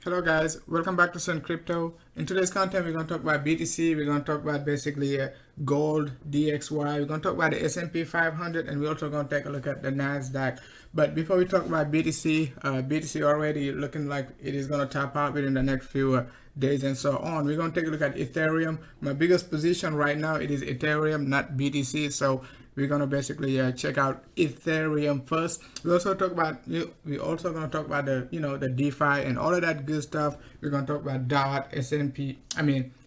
Hello guys, welcome back to Sun Crypto. In today's content, we're going to talk about BTC. We're going to talk about basically gold, DXY. We're going to talk about the S&P 500, and we're also going to take a look at the Nasdaq. But before we talk about BTC, BTC already looking like it is going to top out within the next few days and so on. We're going to take a look at Ethereum. My biggest position right now, it is Ethereum, not BTC. So we're gonna basically check out Ethereum first. We also talk about we also gonna talk about the the DeFi and all of that good stuff. We're gonna talk about DOT, SPX,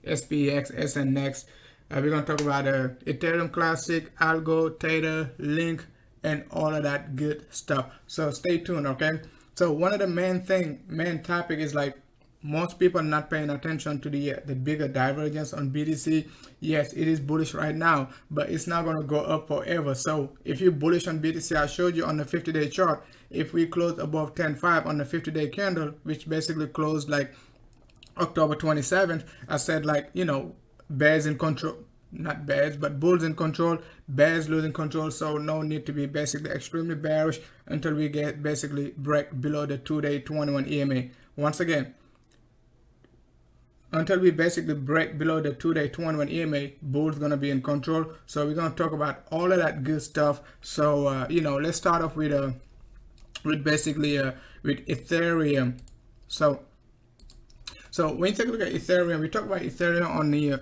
SNX. We're gonna talk about Ethereum Classic, Algo, THETA, Link, and all of that good stuff. So stay tuned, okay? So one of the main topic is like most people are not paying attention to the bigger divergence on BTC. Yes, it is bullish right now, but it's not going to go up forever. So if you're bullish on BTC, I showed you on the 50-day chart, if we close above 10.5 on the 50-day candle, which basically closed like October 27th, I said like, bears in control, not bears, but bulls in control, bears losing control. So no need to be basically extremely bearish until we get basically break below the 2-day 21 EMA. Once again, until we basically break below the 2-day 21 EMA, bulls gonna be in control. So we're gonna talk about all of that good stuff. So let's start off with basically with Ethereum. So when you take a look at Ethereum, we talk about Ethereum on the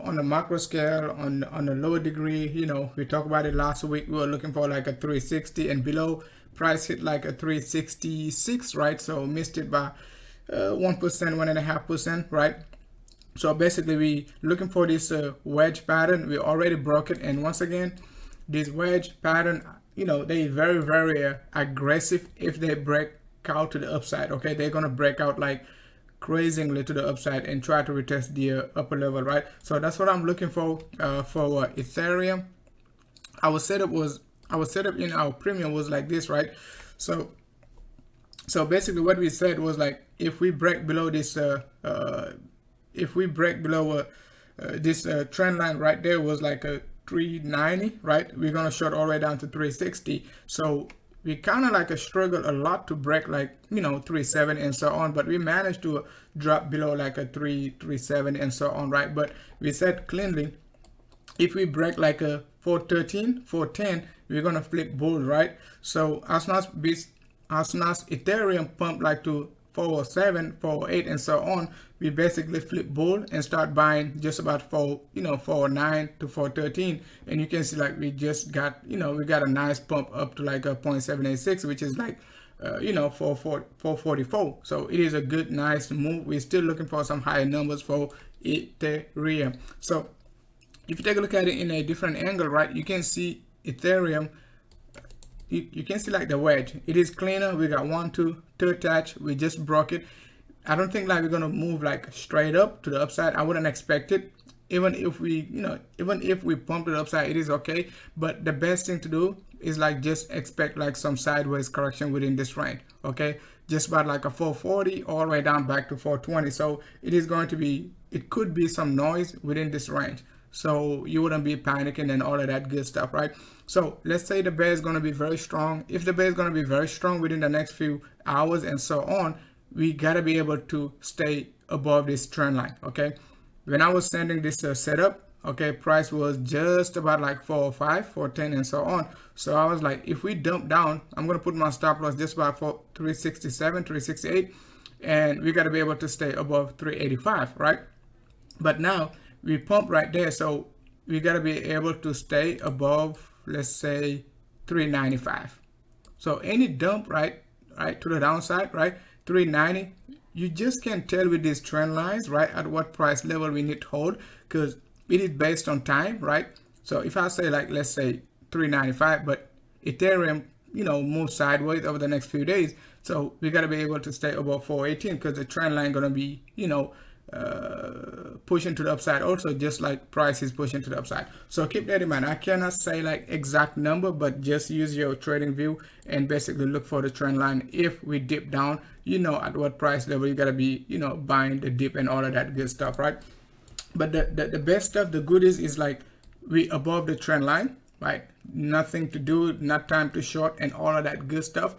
on the macro scale, on the lower degree. We talked about it last week. We were looking for like a 360 and below. Price hit like a 366, right? So missed it by 1%, 1.5%, right? So basically we looking for this wedge pattern. We already broke it, and once again, this wedge pattern, they very aggressive if they break out to the upside. Okay, they're gonna break out like crazily to the upside and try to retest the upper level, right? So that's what I'm looking for Ethereum. Our setup in our premium was like this, right? So basically what we said was like, if we break below this trend line right there was like a 390, right? We're gonna short all the way down to 360. So we kind of like struggle a lot to break like 370 and so on, but we managed to drop below like a 370 and so on, right? But we said cleanly, if we break like a 413, 410, we're gonna flip bull, right? So as soon as Ethereum pumped like to 407, 408, and so on, we basically flip bull and start buying just about 409 to 413, and you can see like we just got we got a nice pump up to like a 0.786, which is like 444. So it is a good nice move. We're still looking for some higher numbers for Ethereum. So if you take a look at it in a different angle, right, you can see Ethereum. You can see like the wedge, it is cleaner. We got 1, 2, third touch, we just broke it. I don't think like we're gonna move like straight up to the upside. I wouldn't expect it. Even if we pump it upside, it is okay, but the best thing to do is like just expect like some sideways correction within this range. Okay, just about like a 440 all the way down back to 420. So it could be some noise within this range, so you wouldn't be panicking and all of that good stuff, right? So let's say the bear is going to be very strong. If the bear is going to be very strong within the next few hours and so on, we got to be able to stay above this trend line. Okay, when I was sending this setup, okay, price was just about like 405, 410 and so on. So I was like, if we dump down, I'm going to put my stop loss just about 367, 368, and we got to be able to stay above 385, right? But now we pump right there, so we got to be able to stay above, let's say 395. So any dump right to the downside, right, 390, you just can't tell with these trend lines, right, at what price level we need to hold, because it is based on time, right? So if I say like, let's say 395, but Ethereum moves sideways over the next few days, so we got to be able to stay above 418, because the trend line gonna be pushing to the upside also, just like price is pushing to the upside. So keep that in mind. I cannot say like exact number, but just use your trading view and basically look for the trend line. If we dip down, at what price level you gotta be buying the dip and all of that good stuff, right? But the best stuff, the goodies is like we above the trend line, right? Nothing to do, not time to short and all of that good stuff.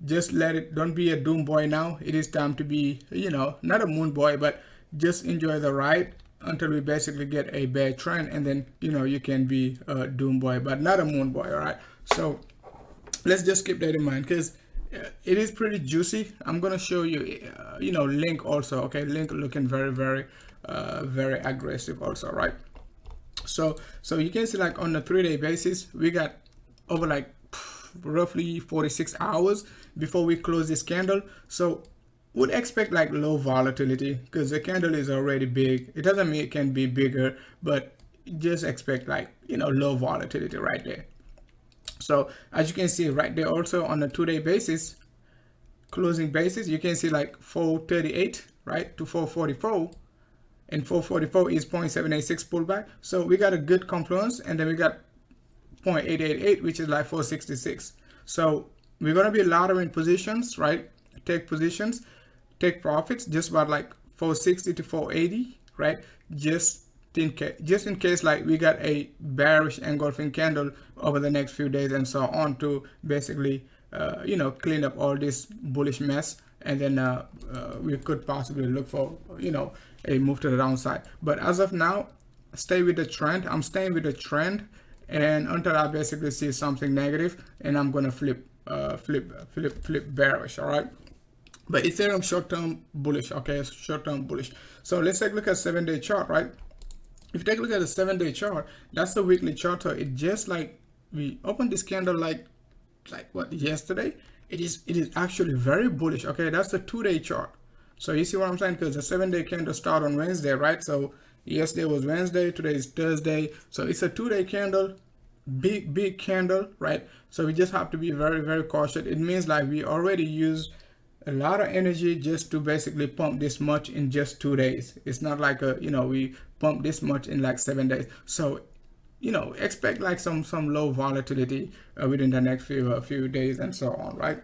just let it, don't be a doom boy now. It is time to be, you know, not a moon boy, but just enjoy the ride until we basically get a bear trend, and then, you know, you can be a doom boy, but not a moon boy. All right, so let's just keep that in mind, because it is pretty juicy. I'm gonna show you, you know, Link also. Okay, Link looking very, very aggressive also, right? So you can see, like, on the 3-day basis, we got over like roughly 46 hours before we close this candle. So would expect like low volatility, because the candle is already big. It doesn't mean it can be bigger, but just expect, like, you know, low volatility right there. So as you can see right there, also on the 2-day basis, closing basis, you can see like 438 right to 444, and 444 is 0.786 pullback. So we got a good confluence, and then we got 0.888, which is like 466. So we're going to be laddering positions, right? Take positions, take profits, just about like 460 to 480, right? Just in case like we got a bearish engulfing candle over the next few days and so on, to basically you know, clean up all this bullish mess, and then we could possibly look for, you know, a move to the downside. But as of now, stay with the trend. I'm staying with the trend, and until I basically see something negative, and I'm gonna flip bearish. All right, but Ethereum short-term bullish. Okay, short-term bullish. So let's take a look at 7-day chart, right? If you take a look at the 7-day chart, that's the weekly chart. So it just like, we opened this candle like what, yesterday. It is actually very bullish. Okay, that's the 2-day chart. So you see what I'm saying? Because the 7-day candle start on Wednesday, right? So yesterday was Wednesday, today is Thursday. So it's a 2-day candle, big candle, right? So we just have to be very cautious. It means like we already used a lot of energy just to basically pump this much in just 2 days. It's not like a, you know, we pump this much in like 7 days. So, you know, expect like some low volatility within the next few days and so on, right?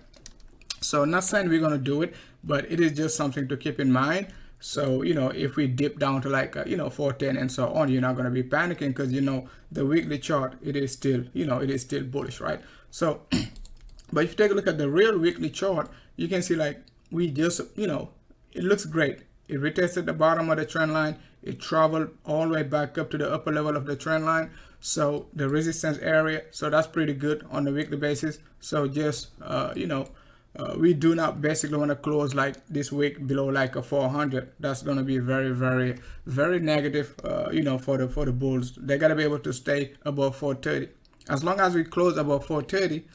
So not saying we're gonna do it, but it is just something to keep in mind. So, you know, if we dip down to like, you know, 410 and so on, you're not going to be panicking, because, you know, the weekly chart, it is still, you know, it is still bullish, right? So, but if you take a look at the real weekly chart, you can see like we just, you know, it looks great. It retested the bottom of the trend line. It traveled all the way back up to the upper level of the trend line. So the resistance area, so that's pretty good on the weekly basis. So just, you know, we do not basically want to close like this week below like a 400. That's going to be very negative, you know, for the bulls. They got to be able to stay above 430. As long as we close above 430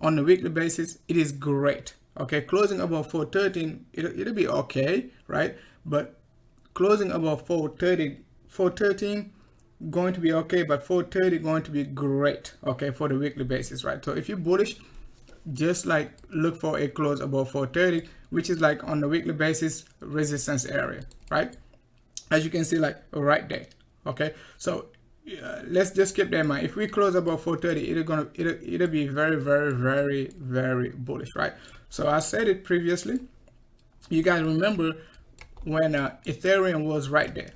on the weekly basis, it is great. Okay, closing above 413, it'll be okay, right? But closing above 413 going to be okay, but 430 going to be great, okay, for the weekly basis, right? So if you're bullish, just like look for a close above 430, which is like on the weekly basis resistance area, right? As you can see, like right there. Okay, so let's just keep that in mind. If we close above 430, it'll be very bullish, right? So I said it previously. You guys remember when Ethereum was right there.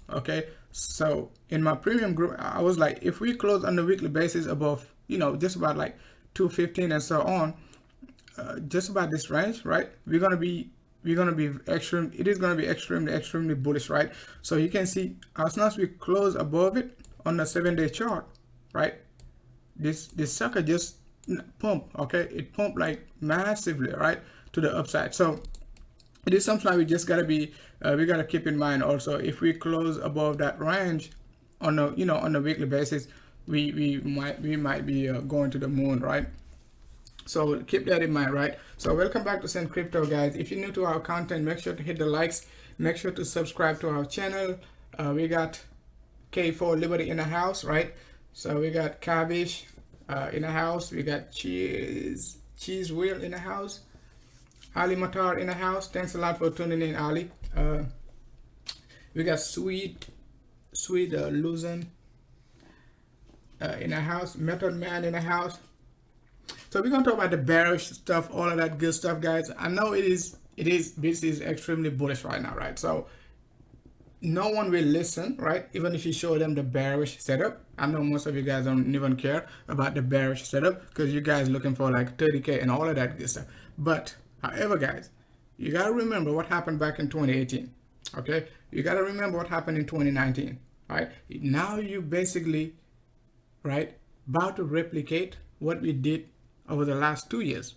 Okay, so in my premium group, I was like, if we close on the weekly basis above, you know, just about like 215 and so on, just about this range, right? We're gonna be extreme. It is gonna be extremely bullish, right? So you can see as soon as we close above it on the 7-day chart, right? This sucker just pumped. Okay, it pumped like massively, right, to the upside. So it is something like we just gotta be, we gotta keep in mind also. If we close above that range on the, you know, on the weekly basis, we might be going to the moon, right? So keep that in mind, right? So welcome back to Send Crypto, guys. If you're new to our content, make sure to hit the likes, make sure to subscribe to our channel. We got K4 Liberty in the house, right? So we got Cabbage in the house. We got Cheese Wheel in the house. Ali Matar in the house. Thanks a lot for tuning in, Ali. We got Sweet Luzon in the house. Method Man in the house. So we're gonna talk about the bearish stuff, all of that good stuff, guys. I know this is extremely bullish right now, right? So no one will listen, right? Even if you show them the bearish setup. I know most of you guys don't even care about the bearish setup, because you guys looking for like 30K and all of that good stuff. But however, guys, you got to remember what happened back in 2018. Okay, you got to remember what happened in 2019. Right now, you basically about to replicate what we did over the last 2 years.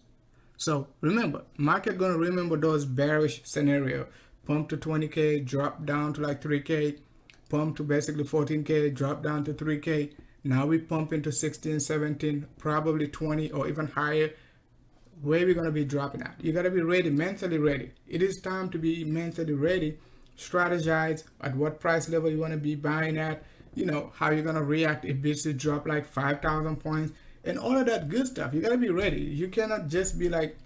So remember, market gonna remember those bearish scenario. Pump to 20K, drop down to like 3K, pump to basically 14K, drop down to 3K. Now we pump into 16, 17, probably 20 or even higher. Where we gonna be dropping at? You gotta be ready, mentally ready. It is time to be mentally ready. Strategize at what price level you wanna be buying at. You know, how you're gonna react if BTC drop like 5,000 points and all of that good stuff. You gotta be ready. You cannot just be like,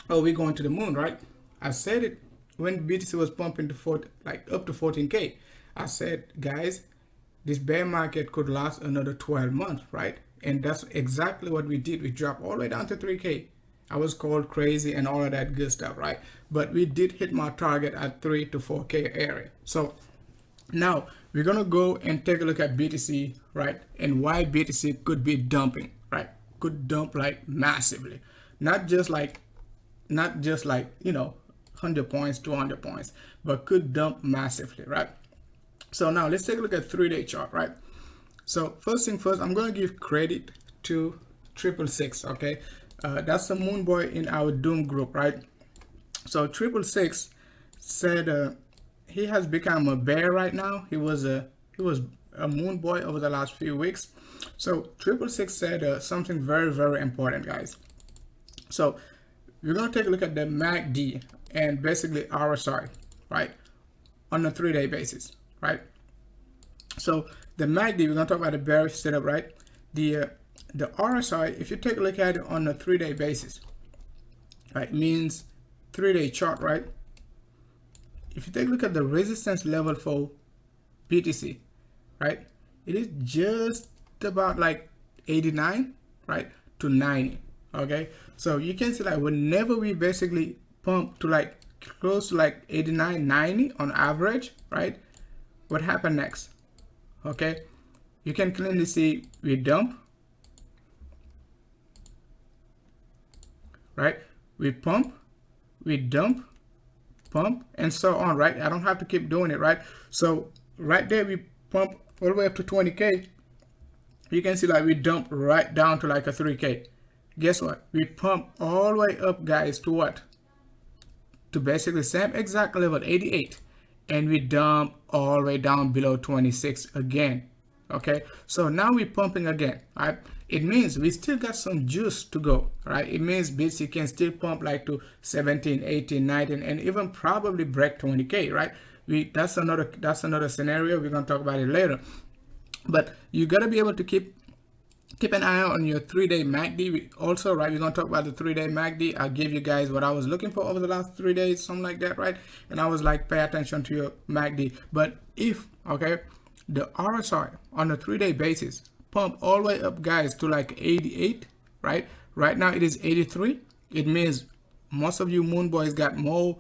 oh, we're going to the moon, right? I said it when BTC was pumping to up to 14K. I said, guys, this bear market could last another 12 months, right? And that's exactly what we did. We dropped all the way down to 3K. I was called crazy and all of that good stuff, right? But we did hit my target at 3 to 4K area. So now we're gonna go and take a look at BTC, right? And why BTC could be dumping, right? Could dump like massively, not just like, you know, 100 points, 200 points, but could dump massively, right? So now let's take a look at 3-day chart, right? So first thing first, I'm gonna give credit to 666, okay? That's the moon boy in our doom group, right? So 666 said he has become a bear right now. He was a moon boy over the last few weeks. So 666 said something very, very important, guys. So we're gonna take a look at the MACD and basically RSI, right, on a 3-day basis, right? So the MACD, we're gonna talk about the bearish setup, right? The RSI, if you take a look at it on a 3-day basis, right, means 3-day chart, right? If you take a look at the resistance level for BTC, right, it is just about like 89, right, to 90. Okay, so you can see like whenever we basically pump to like close to like 89, 90 on average, right, what happened next? Okay, you can clearly see we dump, right, we pump, we dump, pump, and so on, right? I don't have to keep doing it, right? So right there we pump all the way up to 20K. You can see like we dump right down to like a 3K. Guess what? We pump all the way up, guys, to what? To basically same exact level, 88, and we dump all the way down below 26 again. Okay, so now we're pumping again, right? It means we still got some juice to go, right? It means BTC can still pump like to 17, 18, 19, and even probably break 20K, right? That's another scenario. We're gonna talk about it later. But you gotta be able to keep an eye out on your 3-day MACD. Also, right, we're gonna talk about the 3-day MACD. I gave you guys what I was looking for over the last 3 days, something like that, right? And I was like, pay attention to your MACD. But if, okay, the RSI on a 3-day basis pump all the way up, guys, to like 88, right? Right now it is 83. It means most of you moon boys got more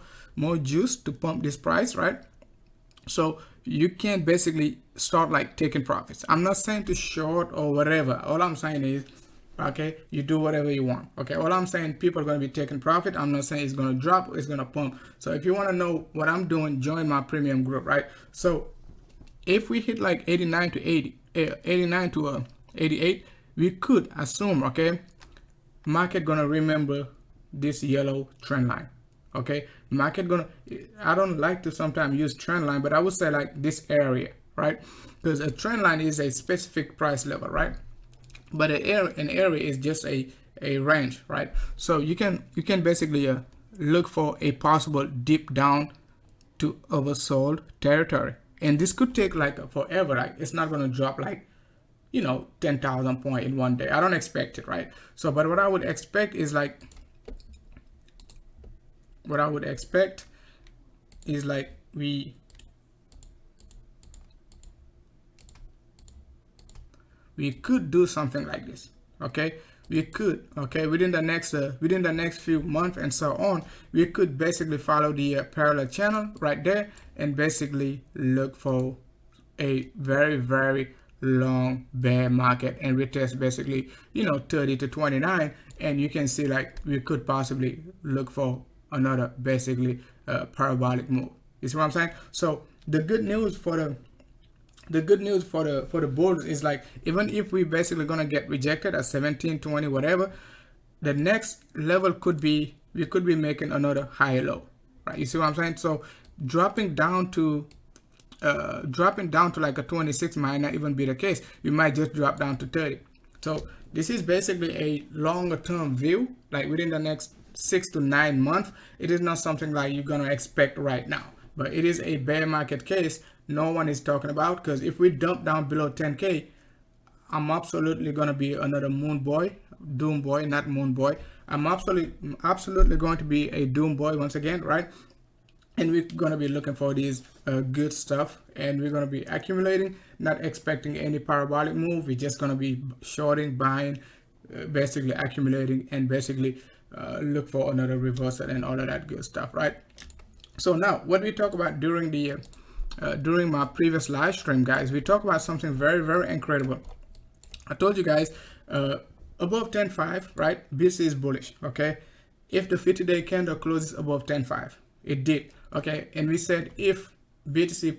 juice to pump this price, right? So you can basically start like taking profits. I'm not saying to short or whatever. All I'm saying is, okay, you do whatever you want. Okay, all I'm saying, people are going to be taking profit. I'm not saying it's going to drop or it's going to pump. So if you want to know what I'm doing, join my premium group, right? So if we hit like 89 to 80, 89 to 88, we could assume, okay, market gonna remember this yellow trend line. Okay, market gonna, I don't like to sometimes use trend line, but I would say like this area, right? Because a trend line is a specific price level, right? But an area is just a range, right? So you can basically look for a possible dip down to oversold territory, and this could take like forever. Like it's not gonna drop like, you know, 10,000 points in one day. I don't expect it, right? So, but what I would expect is like, we could do something like this. Okay, we could, okay, within the next few months and so on, we could basically follow the parallel channel right there and basically look for a very, very long bear market and retest basically, you know, 30 to 29, and you can see like we could possibly look for another basically parabolic move. You see what I'm saying? So the good news for the bulls is like, even if we basically gonna get rejected at 17, 20, whatever, the next level could be, we could be making another higher low, right? You see what I'm saying? So dropping down to like a 26 might not even be the case. We might just drop down to 30. So this is basically a longer term view, like within the next 6 to 9 months. It is not something like you're gonna expect right now, but it is a bear market case no one is talking about, because if we dump down below 10K, I'm absolutely gonna be another moon boy, doom boy, not moon boy. I'm absolutely going to be a doom boy once again, right? And we're going to be looking for these good stuff, and we're going to be accumulating, not expecting any parabolic move. We're just going to be shorting, buying, basically accumulating, and basically look for another reversal and all of that good stuff, right? So now what we talk about during the during my previous live stream, guys, we talk about something very, very incredible. I told you guys above 10.5, right? BTC is bullish, okay? If the 50-day candle closes above 10.5, it did, okay? And we said if the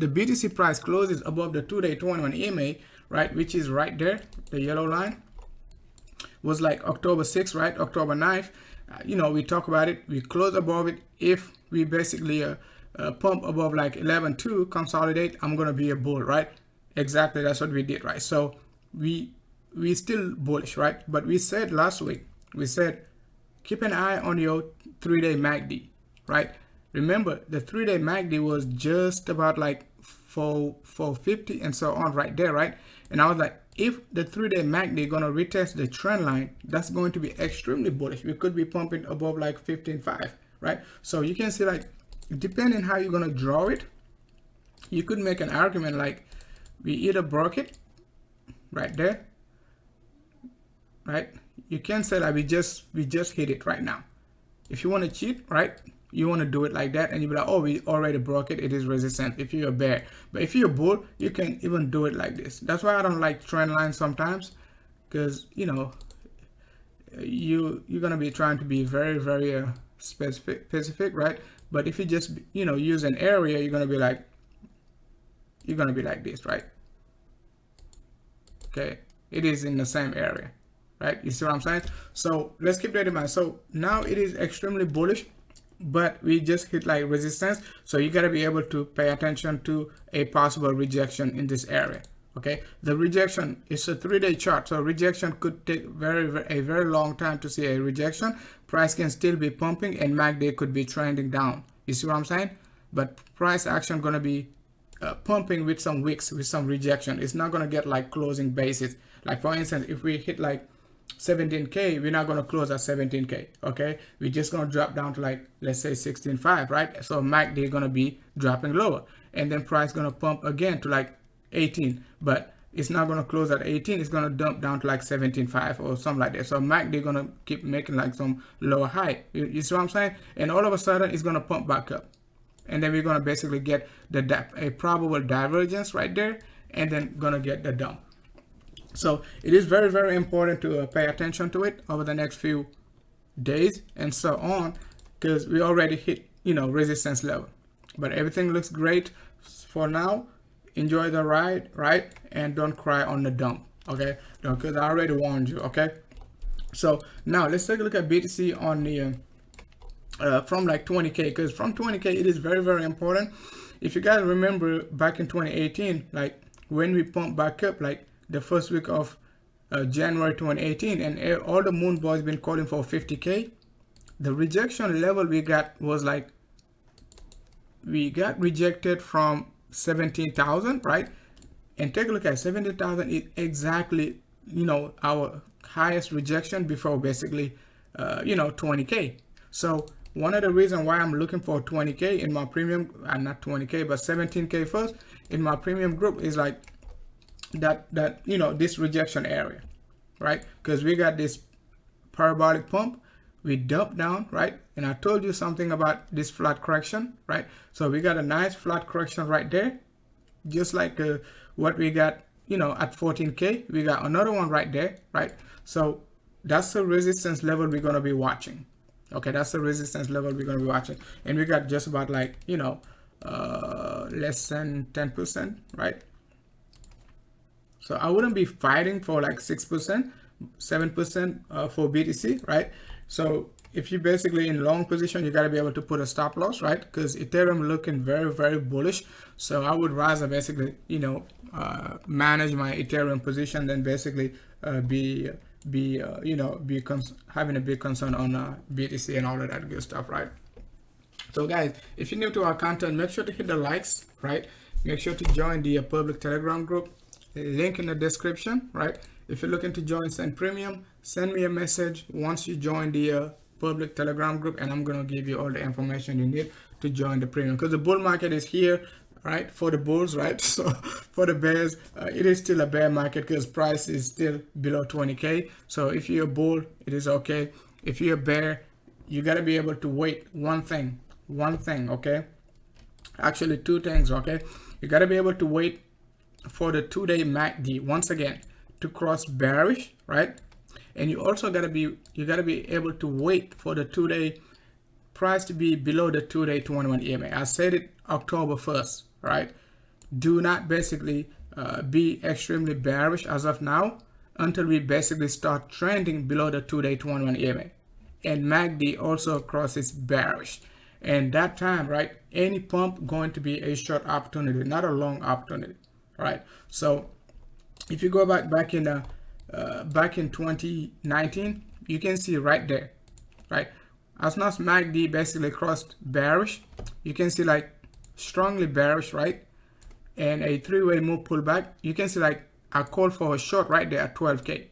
BTC price closes above the 2-day 21 EMA, right, which is right there, the yellow line was like October 6th, right? October 9th, you know, we talk about it, we close above it. If we basically pump above like 11.2, consolidate, I'm gonna be a bull, right? Exactly, that's what we did, right? So we still bullish, right? But we said last week, we said keep an eye on your 3-day MACD, right? Remember, the 3-day MACD was just about like 450 and so on right there, right? And I was like, if the 3-day MACD gonna retest the trend line, that's going to be extremely bullish. We could be pumping above like 15.5, right? So you can see, like, depending how you're gonna draw it, you could make an argument like we either broke it right there, right? You can say that we just hit it right now. If you want to cheat, right, you want to do it like that, and you be like, oh, we already broke it, it is resistant, if you're a bear. But if you're a bull, you can even do it like this. That's why I don't like trend lines sometimes, because, you know, you're gonna be trying to be very, very specific, right? But if you just, you know, use an area, you're gonna be like this, right? Okay, it is in the same area, right? You see what I'm saying? So let's keep that in mind. So now it is extremely bullish, but we just hit like resistance. So you got to be able to pay attention to a possible rejection in this area. Okay, the rejection is a 3-day chart, so rejection could take a very long time to see a rejection. Price can still be pumping, and MACD could be trending down. You see what I'm saying? But price action gonna be pumping with some wicks, with some rejection. It's not gonna get like closing basis. Like for instance, if we hit like 17K, we're not gonna close at 17K. Okay, we're just gonna drop down to like, let's say 16.5, right? So MACD gonna be dropping lower, and then price gonna pump again to like 18, but it's not gonna close at 18. It's gonna dump down to like 17.5 or something like that. So MACD gonna keep making like some lower high. You see what I'm saying? And all of a sudden, it's gonna pump back up, and then we're gonna basically get a probable divergence right there, and then gonna get the dump. So it is very, very important to pay attention to it over the next few days and so on, because we already hit, you know, resistance level. But everything looks great for now. Enjoy the ride, right? And don't cry on the dump, okay? Because I already warned you, okay? So now let's take a look at BTC on the from like 20K, because from 20K it is very, very important. If you guys remember back in 2018, like when we pumped back up, like the first week of January 2018, and all the moon boys been calling for 50K, the rejection level we got was like, we got rejected from 17,000, right? And take a look at 17,000 is exactly, you know, our highest rejection before basically, you know, 20K. So one of the reasons why I'm looking for 20K in my premium, not 20K, but 17K first in my premium group is like that, you know, this rejection area, right? Because we got this parabolic pump, we dump down, right? And I told you something about this flat correction, right? So we got a nice flat correction right there, just like what we got, you know, at 14K. We got another one right there, right? So that's the resistance level we're going to be watching. Okay, that's the resistance level we're going to be watching. And we got just about like, you know, less than 10%, right? So I wouldn't be fighting for like 6%, 7% for BTC, right? So if you're basically in long position, you got to be able to put a stop loss, right? Because Ethereum looking very, very bullish. So I would rather basically, you know, manage my Ethereum position than basically having a big concern on BTC and all of that good stuff, right? So guys, if you're new to our content, make sure to hit the likes, right? Make sure to join the public Telegram group, link in the description, right? If you're looking to join Send Premium, send me a message once you join the public Telegram group, and I'm gonna give you all the information you need to join the premium, because the bull market is here, right? For the bulls, right? So for the bears, it is still a bear market because price is still below 20K. So if you're a bull, it is okay. If you're a bear, you got to be able to wait one thing, okay? Actually two things, okay? You got to be able to wait for the 2-day MACD once again to cross bearish, right? And you also got to be able to wait for the 2-day price to be below the 2-day 21 EMA. I said it October 1st, right? Do not basically be extremely bearish as of now until we basically start trending below the 2-day 21 EMA. And MACD also crosses bearish. And that time, right, any pump going to be a short opportunity, not a long opportunity, right? So if you go back in 2019, you can see right there, right? As soon as MACD basically crossed bearish, you can see like strongly bearish, right? And a 3-way move pullback. You can see like I called for a short right there at 12K.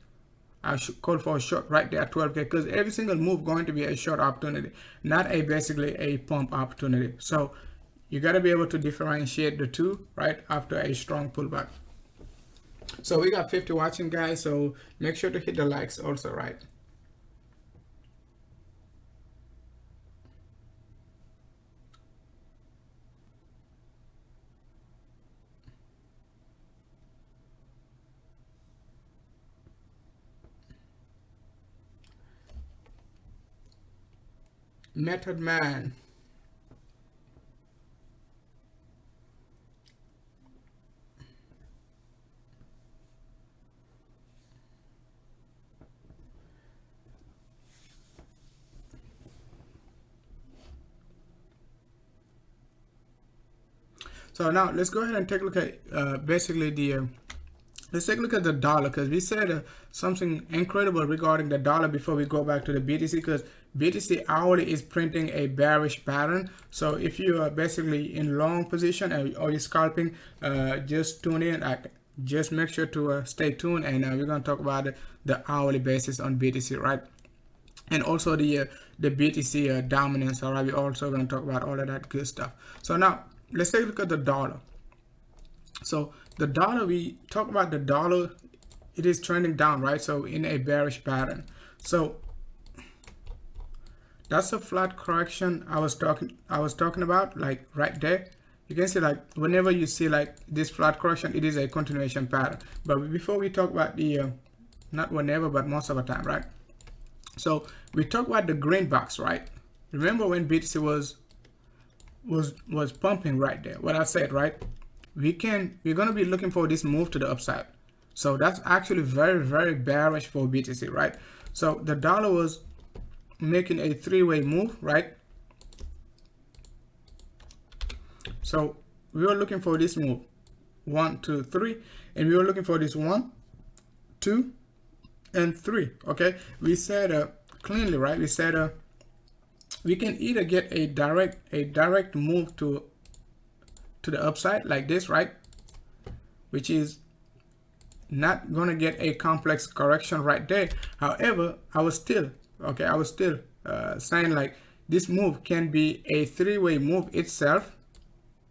I should call for a short right there at 12K because every single move going to be a short opportunity, not a basically a pump opportunity. So you got to be able to differentiate the two, right, after a strong pullback. So we got 50 watching, guys, so make sure to hit the likes also, right? Method Man. So now let's go ahead and take a look at basically the let's take a look at the dollar, because we said something incredible regarding the dollar before we go back to the BTC, because BTC hourly is printing a bearish pattern. So if you are basically in long position or you're scalping, just tune in. Just make sure to stay tuned, and we're going to talk about the hourly basis on BTC, right? And also the BTC dominance. All right, we're also going to talk about all of that good stuff. So now let's take a look at the dollar. So the dollar, we talk about the dollar, it is trending down, right? So in a bearish pattern. So that's a flat correction I was talking about, like right there. You can see like whenever you see like this flat correction, it is a continuation pattern. But before we talk about the not whenever, but most of the time, right? So we talk about the green box, right? Remember when BTC was pumping right there, what I said, right? We're going to be looking for this move to the upside. So that's actually very, very bearish for BTC, right? So the dollar was making a 3-way move, right? So we were looking for this move 1, 2, 3, and we were looking for this 1, 2, and 3. Okay, we said cleanly, right? We said we can either get a direct move to the upside like this, right? Which is not gonna get a complex correction right there. However, I was still saying like this move can be a 3-way move itself.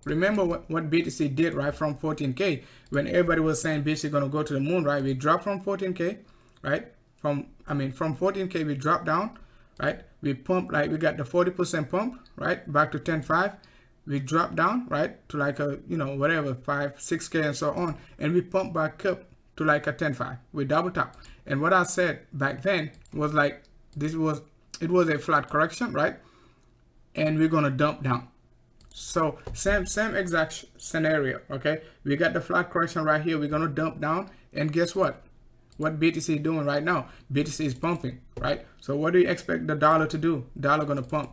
Remember what BTC did, right? From 14K, when everybody was saying BTC gonna go to the moon, right? We dropped from 14K, right? From 14K we dropped down, right? We pumped, like we got the 40% pump, right? Back to 10.5. we drop down, right, to like a, you know, whatever, 5-6K and so on, and we pump back up to like a 10.5. We double tap. And what I said back then was like, it was a flat correction, right? And we're gonna dump down. So same exact scenario, okay? We got the flat correction right here. We're gonna dump down, and guess what? What BTC is doing right now? BTC is pumping, right? So what do you expect the dollar to do? Dollar gonna pump,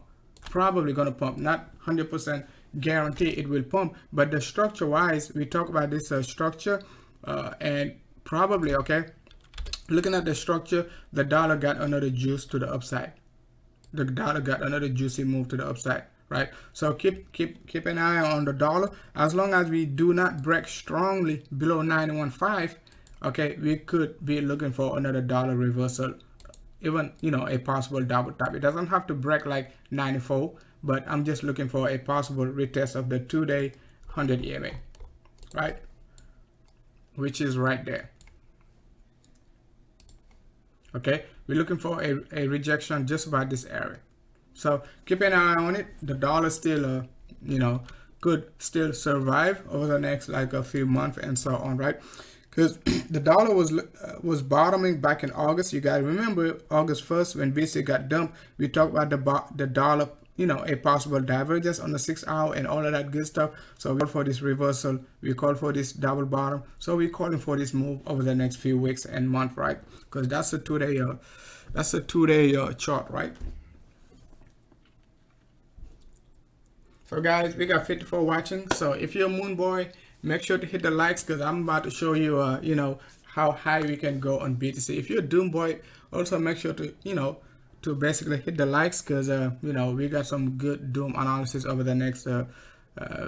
probably gonna pump. Not 100% guarantee it will pump, but the structure wise, we talk about this structure, and probably, okay, looking at the structure, the dollar got another juice to the upside. The dollar got another juicy move to the upside, right? So keep an eye on the dollar. As long as we do not break strongly below 91.5, okay, we could be looking for another dollar reversal, even, you know, a possible double tap. It doesn't have to break like 94, but I'm just looking for a possible retest of the 2-day 100 EMA, right, which is right there. Okay, we're looking for a rejection just about this area. So keep an eye on it. The dollar still, you know, could still survive over the next like a few months and so on, right? Because the dollar was bottoming back in August. You guys remember August 1st when BTC got dumped. We talked about the dollar, you know, a possible divergence on the 6 hour and all of that good stuff. So we call for this reversal. We call for this double bottom. So we're calling for this move over the next few weeks and month, right? Because that's a 2-day chart, right? So guys, we got 54 watching. So if you're a moon boy, make sure to hit the likes, because I'm about to show you, you know, how high we can go on BTC. If you're a doom boy, also make sure to, you know, to basically hit the likes, because you know, we got some good doom analysis over the next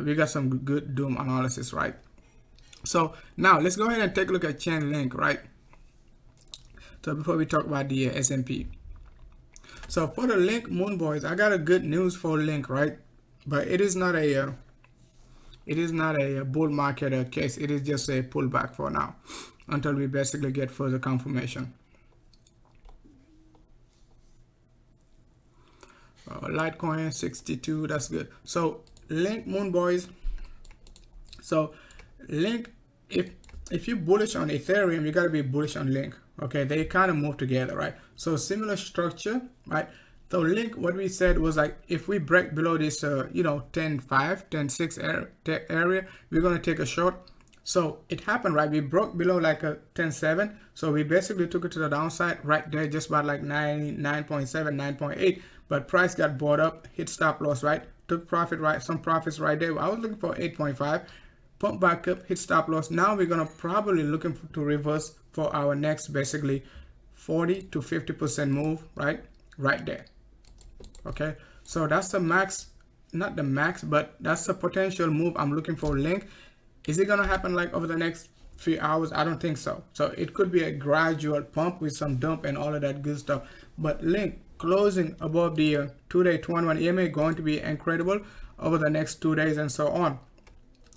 we got some good doom analysis, right? So now let's go ahead and take a look at Chainlink, right? So before we talk about the S&P, so for the Link moon boys, I got a good news for Link, right? But it is not a bull market case. It is just a pullback for now until we basically get further confirmation. Litecoin 62, that's good. So Link moon boys, so Link, if you're bullish on Ethereum, you got to be bullish on Link. Okay, they kind of move together, right? So similar structure, right? So Link, what we said was like, if we break below this you know, 10.5 10.6 area, we're going to take a short. So it happened, right? We broke below like a 10.7, so we basically took it to the downside right there, just about like 9.7 9.8, but price got bought up, hit stop loss, right? Took profit, right? Some profits right there. I was looking for 8.5, pump back up, hit stop loss. Now we're going to probably looking to reverse for our next basically 40 to 50% move, right there. Okay, so that's the max, not the max, but that's the potential move I'm looking for Link. Is it gonna happen like over the next few hours? I don't think so. So it could be a gradual pump with some dump and all of that good stuff, but Link closing above the 2-day 21 EMA going to be incredible over the next 2 days and so on.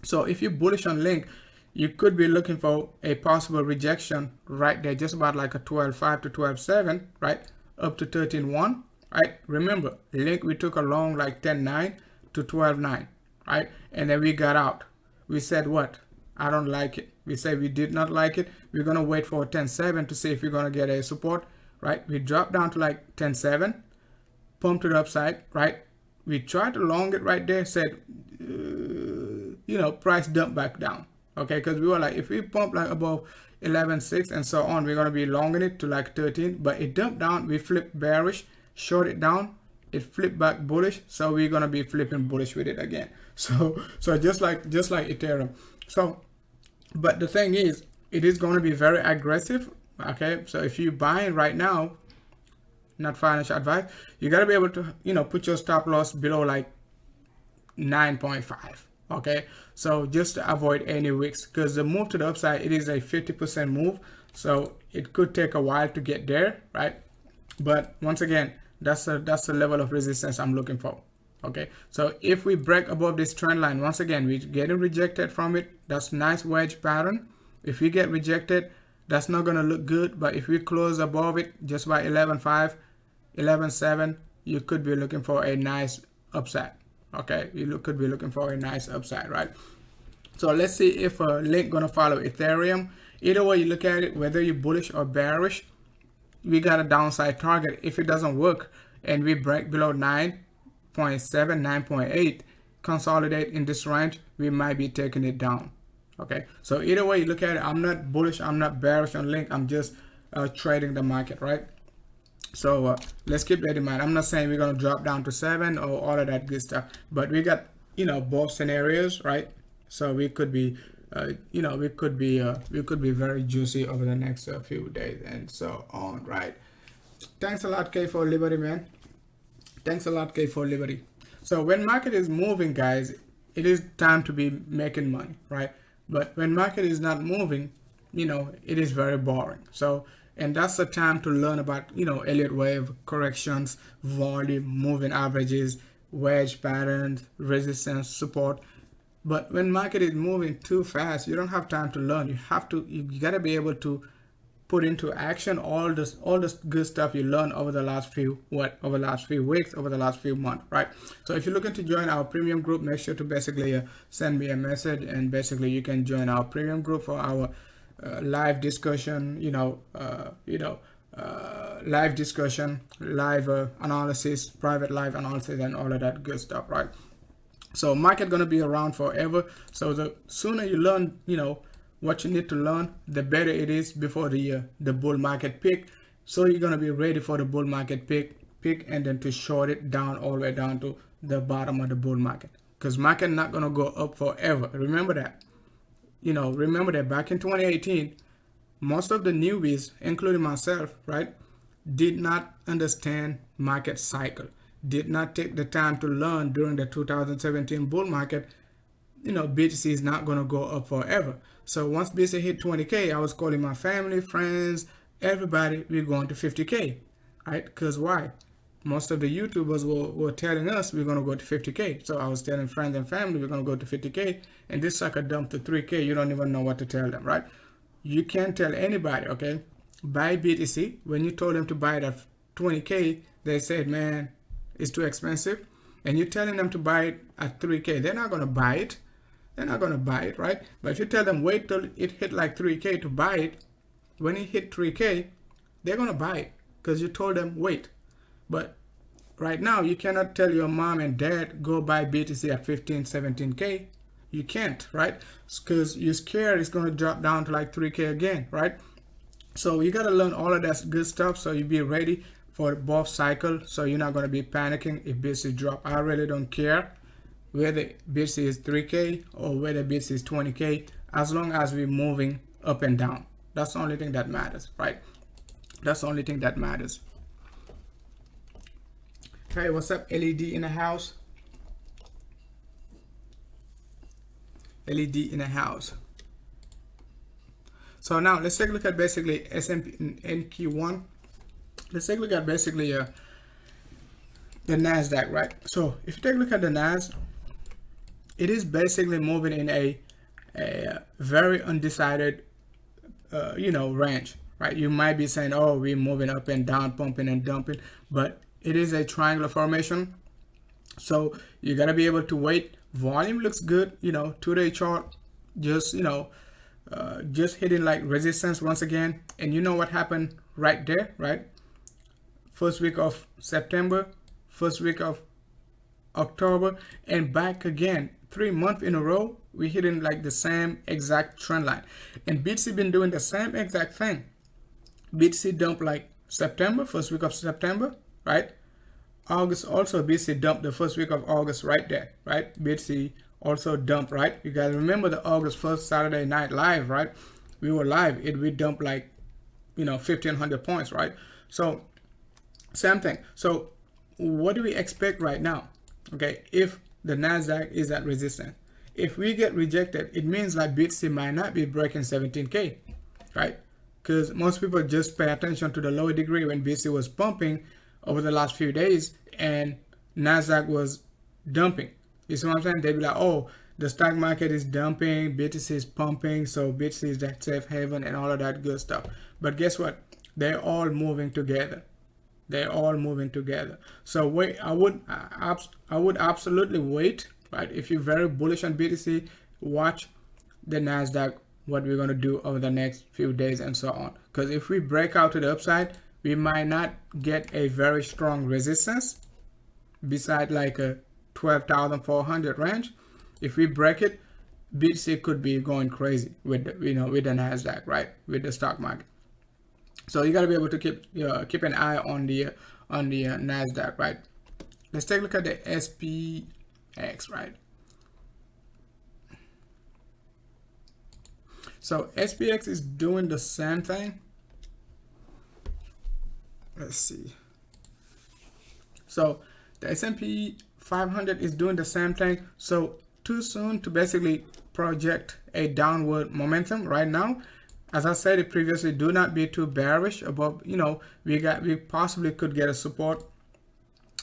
So if you're bullish on Link, you could be looking for a possible rejection right there, just about like a 12.5 to 12.7, right, up to 13.1. Right, remember Link, we took a long like 10.9 to 12.9, right? And then we got out. We said what? I don't like it. We said we did not like it. We're gonna wait for 10.7 to see if we're gonna get a support, right? We dropped down to like 10.7, pump to the upside, right? We tried to long it right there, said you know, price dump back down, okay? Because we were like, if we pump like above 11.6 and so on, we're gonna be longing it to like 13, but it dumped down. We flipped bearish, short it down, it flipped back bullish, so we're gonna be flipping bullish with it again. So just like Ethereum. So but the thing is, it is going to be very aggressive. Okay, so if you're buying right now, not financial advice, you got to be able to, you know, put your stop loss below like 9.5. okay, so just to avoid any wicks, because the move to the upside, it is a 50% move, so it could take a while to get there, right? But once again, that's the level of resistance I'm looking for. Okay, so if we break above this trend line, once again, we're getting rejected from it. That's nice wedge pattern. If we get rejected, that's not going to look good. But if we close above it, just by 11.5, 11.7, you could be looking for a nice upside. Okay, you could be looking for a nice upside, right? So let's see if Link gonna follow Ethereum. Either way you look at it, whether you're bullish or bearish, we got a downside target. If it doesn't work and we break below 9.7, 9.8, consolidate in this range, we might be taking it down. Okay, so either way you look at it, I'm not bullish, I'm not bearish on Link, I'm just trading the market, right? So let's keep that in mind. I'm not saying we're going to drop down to 7 or all of that good stuff, but we got, you know, both scenarios, right? So we could be you know, we could be very juicy over the next few days and so on, right? Thanks a lot, K, for Liberty, man. Thanks a lot, K, for Liberty. So when market is moving, guys, it is time to be making money, right? But when market is not moving, you know, it is very boring. So, and that's the time to learn about, you know, Elliott wave, corrections, volume, moving averages, wedge patterns, resistance, support. But when market is moving too fast, you don't have time to learn. You got to be able to put into action all this good stuff you learned over the last few weeks, over the last few months, right? So if you're looking to join our premium group, make sure to basically send me a message, and basically you can join our premium group for our live discussion, live discussion, live analysis, private live analysis, and all of that good stuff, right? So market gonna be around forever. So the sooner you learn, you know, what you need to learn, the better it is before the bull market peak. So you're gonna be ready for the bull market peak, and then to short it down all the way down to the bottom of the bull market, because market not gonna go up forever. Remember that. You know, remember that back in 2018, most of the newbies, including myself, right, did not understand market cycle, did not take the time to learn during the 2017 bull market. You know, BTC is not going to go up forever. So once BTC hit 20K, I was calling my family, friends, everybody, we're going to 50K, right? Because why? Most of the YouTubers were telling us we're going to go to 50K. So I was telling friends and family we're going to go to 50K, and this sucker dumped to 3K. You don't even know what to tell them, right? You can't tell anybody, okay? Buy BTC. When you told them to buy it at 20K, they said, man, it's too expensive. And you're telling them to buy it at 3K. They're not going to buy it. They're not going to buy it, right? But if you tell them wait till it hit like 3K to buy it, when it hit 3K, they're going to buy it because you told them wait. But right now, you cannot tell your mom and dad go buy BTC at 15, 17K. You can't, right? Because you're scared it's going to drop down to like 3K again, right? So you got to learn all of that good stuff so you be ready for both cycles. So you're not going to be panicking if BTC drop. I really don't care whether BTC is 3K or whether BTC is 20K, as long as we're moving up and down. That's the only thing that matters, right? That's the only thing that matters. Hey, what's up, LED in the house? LED in the house. So now let's take a look at basically S&P NQ1. Let's take a look at basically the NASDAQ, right? So if you take a look at the NAS, it is basically moving in a very undecided, range, right? You might be saying, oh, we're moving up and down, pumping and dumping, but it is a triangular formation. So you got to be able to wait. Volume looks good, 2-day chart, just hitting like resistance once again. And you know what happened right there, right? First week of September, first week of October, and back again. 3 months in a row, we're hitting like the same exact trend line. And BTC been doing the same exact thing. BTC dumped like September, first week of September, right? August also, BTC dumped the first week of August right there, right? BTC also dumped, right? You guys remember the August 1st Saturday night live, right? We were live. We dumped like, 1,500 points, right? So same thing. So what do we expect right now? Okay, if the NASDAQ is at resistance, if we get rejected, it means like BTC might not be breaking 17K, right? Because most people just pay attention to the lower degree when BTC was pumping over the last few days and NASDAQ was dumping. You see what I'm saying? They'd be like, oh, the stock market is dumping, BTC is pumping, so BTC is that safe haven and all of that good stuff. But guess what? They're all moving together. They're all moving together. So wait, I would absolutely wait, right? If you're very bullish on BTC, watch the Nasdaq, what we're going to do over the next few days and so on. Because if we break out to the upside, we might not get a very strong resistance beside like a 12,400 range. If we break it, BTC could be going crazy with with the Nasdaq, right? With the stock market. So you got to be able to keep an eye on the Nasdaq, right? Let's take a look at the SPX, right? So SPX is doing the same thing. Let's see. So the S&P 500 is doing the same thing. So too soon to basically project a downward momentum right now. As I said it previously, do not be too bearish above, we possibly could get a support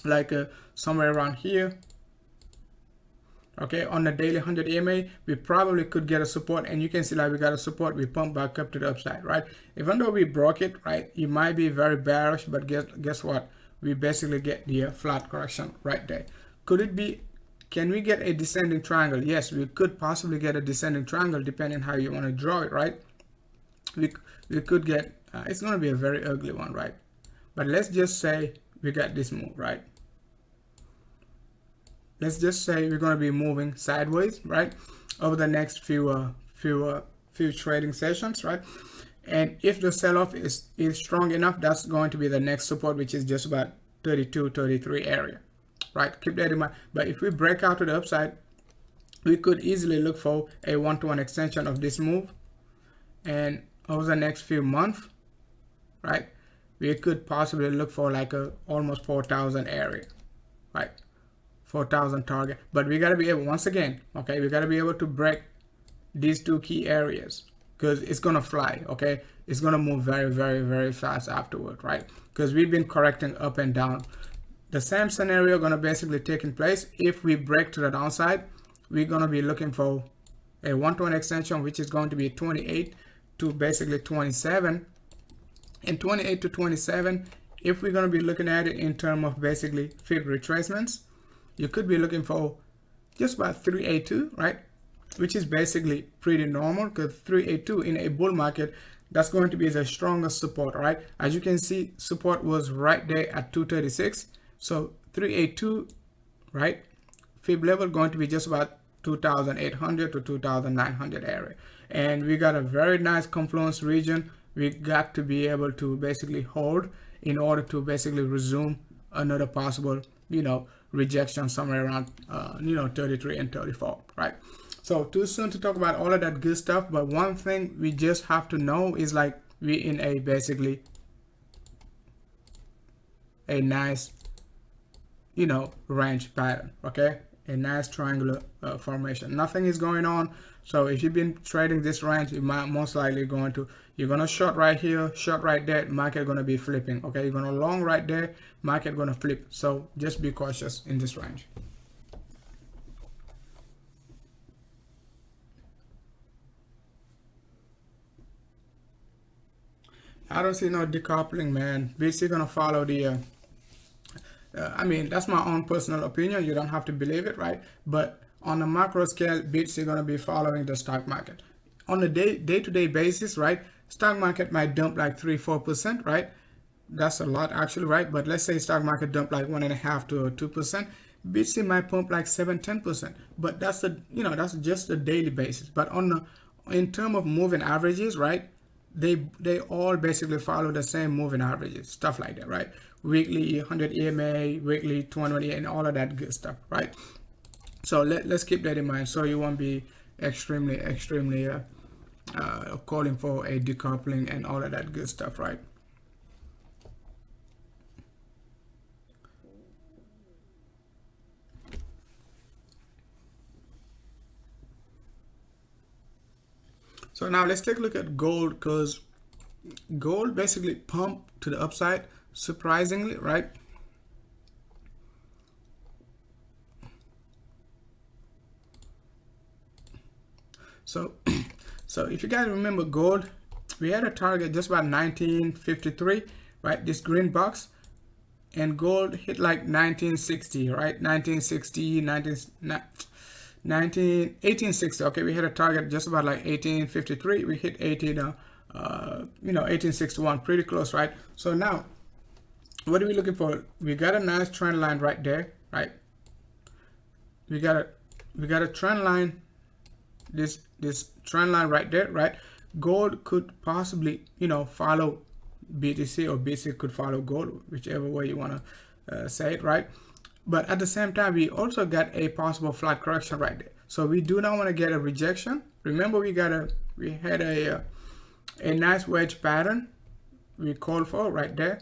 like somewhere around here. Okay, on the daily 100 EMA, we probably could get a support, and you can see like we got a support, we pump back up to the upside, right? Even though we broke it, right, you might be very bearish, but guess what? We basically get the flat correction right there. Could it be, can we get a descending triangle? Yes, we could possibly get a descending triangle depending how you want to draw it, right? We could get, it's going to be a very ugly one, right? But let's just say we got this move, right? Let's just say we're going to be moving sideways, right, over the next few trading sessions, right? And if the sell-off is strong enough, that's going to be the next support, which is just about 32, 33 area, right? Keep that in mind. But if we break out to the upside, we could easily look for a one-to-one extension of this move, and over the next few months, right, we could possibly look for like a almost 4,000 area, right? 4,000 target. But we got to be able, once again, okay, we got to be able to break these two key areas, because it's gonna fly, okay? It's gonna move very, very, very fast afterward, right? Because we've been correcting up and down. The same scenario gonna basically taking place. If we break to the downside, we're gonna be looking for a one-to-one extension, which is going to be 28 to basically 27. And 28 to 27, if we're gonna be looking at it in terms of basically fib retracements, you could be looking for just about 382, right? Which is basically pretty normal, because 382 in a bull market, that's going to be the strongest support, right? As you can see, support was right there at 236. So 382, right? Fib level going to be just about 2,800 to 2,900 area. And we got a very nice confluence region. We got to be able to basically hold in order to basically resume another possible, rejection somewhere around, 33 and 34, right? So too soon to talk about all of that good stuff, but one thing we just have to know is like we in a basically a nice, range pattern, okay? A nice triangular formation. Nothing is going on. So if you've been trading this range, you might most likely you're gonna short right here, short right there, market gonna be flipping, okay? You're gonna long right there, market gonna flip. So just be cautious in this range. I don't see no decoupling, man. BTC gonna follow the I mean, that's my own personal opinion. You don't have to believe it, right? But on a macro scale, BTC gonna be following the stock market. On a day-to-day basis, right? Stock market might dump like 3-4%, right? That's a lot actually, right? But let's say stock market dump like 1.5 to 2%. BTC might pump like 7-10%. But that's that's just a daily basis. But in terms of moving averages, right? They all basically follow the same moving averages, stuff like that, right? Weekly 100 EMA, weekly 220, and all of that good stuff, right? So let's keep that in mind, so you won't be extremely calling for a decoupling and all of that good stuff, right? So now let's take a look at gold, because gold basically pumped to the upside, surprisingly, right? So if you guys remember gold, we had a target just about 1953, right? This green box, and gold hit like 1960, right? 1860. Okay, we hit a target just about like 1853. We hit 1861, pretty close, right? So now, what are we looking for? We got a nice trend line right there, right? We got a trend line, this trend line right there, right? Gold could possibly, follow BTC, or BTC could follow gold, whichever way you want to say it, right? But at the same time, we also got a possible flat correction right there. So we do not want to get a rejection. Remember, we had a nice wedge pattern we called for right there.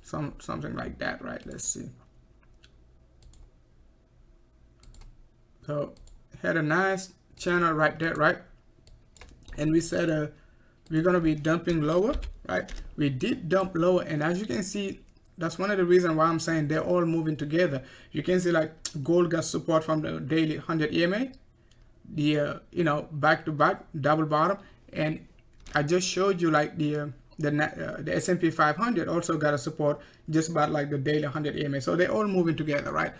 Something like that, right? Let's see. So had a nice channel right there, right? And we said we're gonna be dumping lower, right? We did dump lower, and as you can see, that's one of the reasons why I'm saying they're all moving together. You can see like gold got support from the daily 100 EMA, the back to back double bottom, and I just showed you like the S&P 500 also got a support just about like the daily 100 EMA. So they're all moving together, right?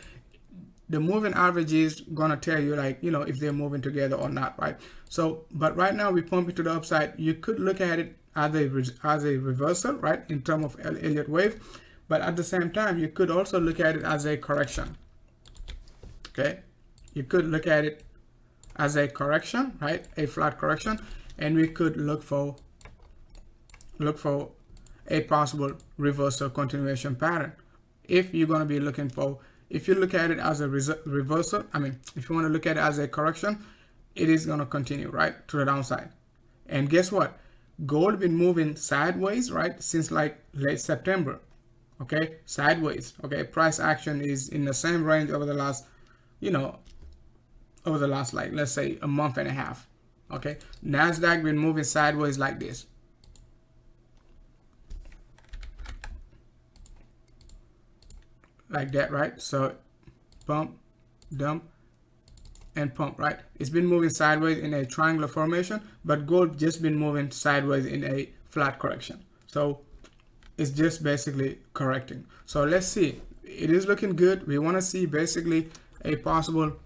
The moving average is gonna tell you like, if they're moving together or not, right? So, but right now we pump it to the upside. You could look at it as a reversal, right, in terms of Elliott wave, but at the same time you could also look at it as a correction. Okay, you could look at it as a correction, right, a flat correction, and we could look for a possible reversal continuation pattern. If you're going to be looking for, if you look at it as a reversal, if you want to look at it as a correction, it is going to continue, right, to the downside. And guess what? Gold been moving sideways, right, since like late September. Okay, sideways. Okay, price action is in the same range over the last, like, let's say a month and a half. Okay, Nasdaq been moving sideways like this. Like that, right? So pump, dump, and pump, right? It's been moving sideways in a triangular formation, but gold just been moving sideways in a flat correction. So it's just basically correcting. So let's see. It is looking good. We want to see basically a possible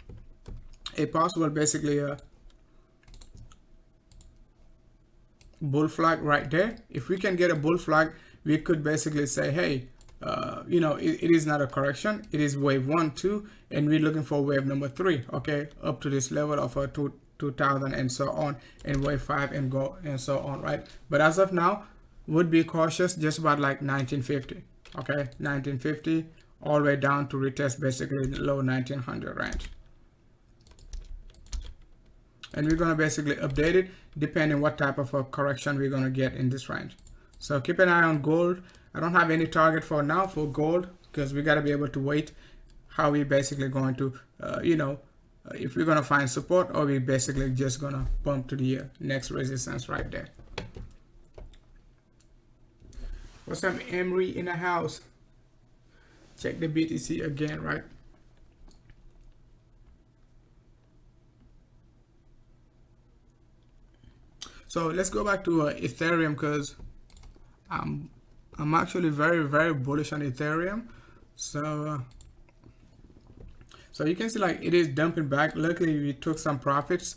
basically a bull flag right there. If we can get a bull flag, we could basically say, hey, it is not a correction, it is wave 1, 2, and we're looking for wave number 3, okay, up to this level of 2000 and so on, and wave 5 and go and so on, right? But as of now, would be cautious just about like 1950, okay, 1950 all the way down to retest basically the low 1900 range. And we're going to basically update it depending what type of a correction we're going to get in this range. So keep an eye on gold. I don't have any target for now for gold because we got to be able to wait how we basically going to, if we're going to find support, or we basically just going to bump to the next resistance right there. What's up, Emery in the house? Check the BTC again, right? So let's go back to Ethereum, because I'm actually very, very bullish on Ethereum. So you can see like it is dumping back. Luckily we took some profits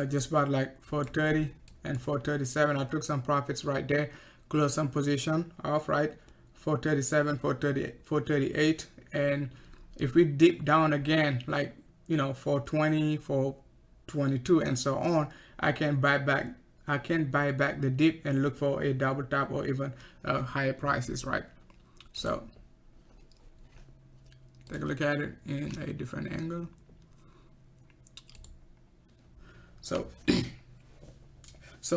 just about like 430 and 437. I took some profits right there, close some position off, right? 437, 438, 438. And if we dip down again, like 420, 422 and so on, I can buy back the dip and look for a double top or even higher prices, right? So take a look at it in a different angle. So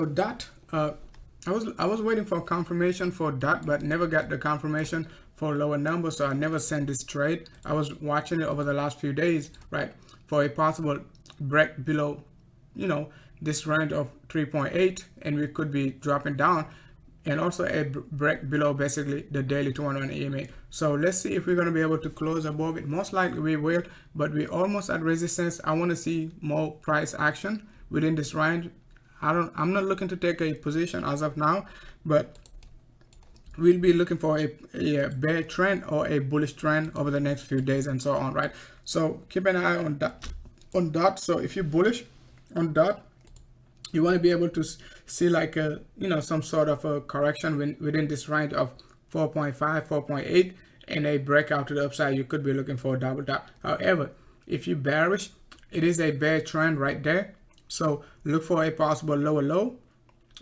DOT, I was waiting for confirmation for DOT, but never got the confirmation for lower numbers, so I never sent this trade. I was watching it over the last few days, right, for a possible break below this range of 3.8, and we could be dropping down, and also a break below basically the daily 201 EMA. So let's see if we're going to be able to close above it. Most likely we will, but we're almost at resistance. I want to see more price action within this range. I'm not looking to take a position as of now, but we'll be looking for a bear trend or a bullish trend over the next few days and so on, right? So keep an eye on that, so if you're bullish on DOT, you want to be able to see like a, you know, some sort of a correction within this range of 4.5, 4.8, and a breakout to the upside. You could be looking for a double top. However, if you bearish, it is a bear trend right there, so look for a possible lower low,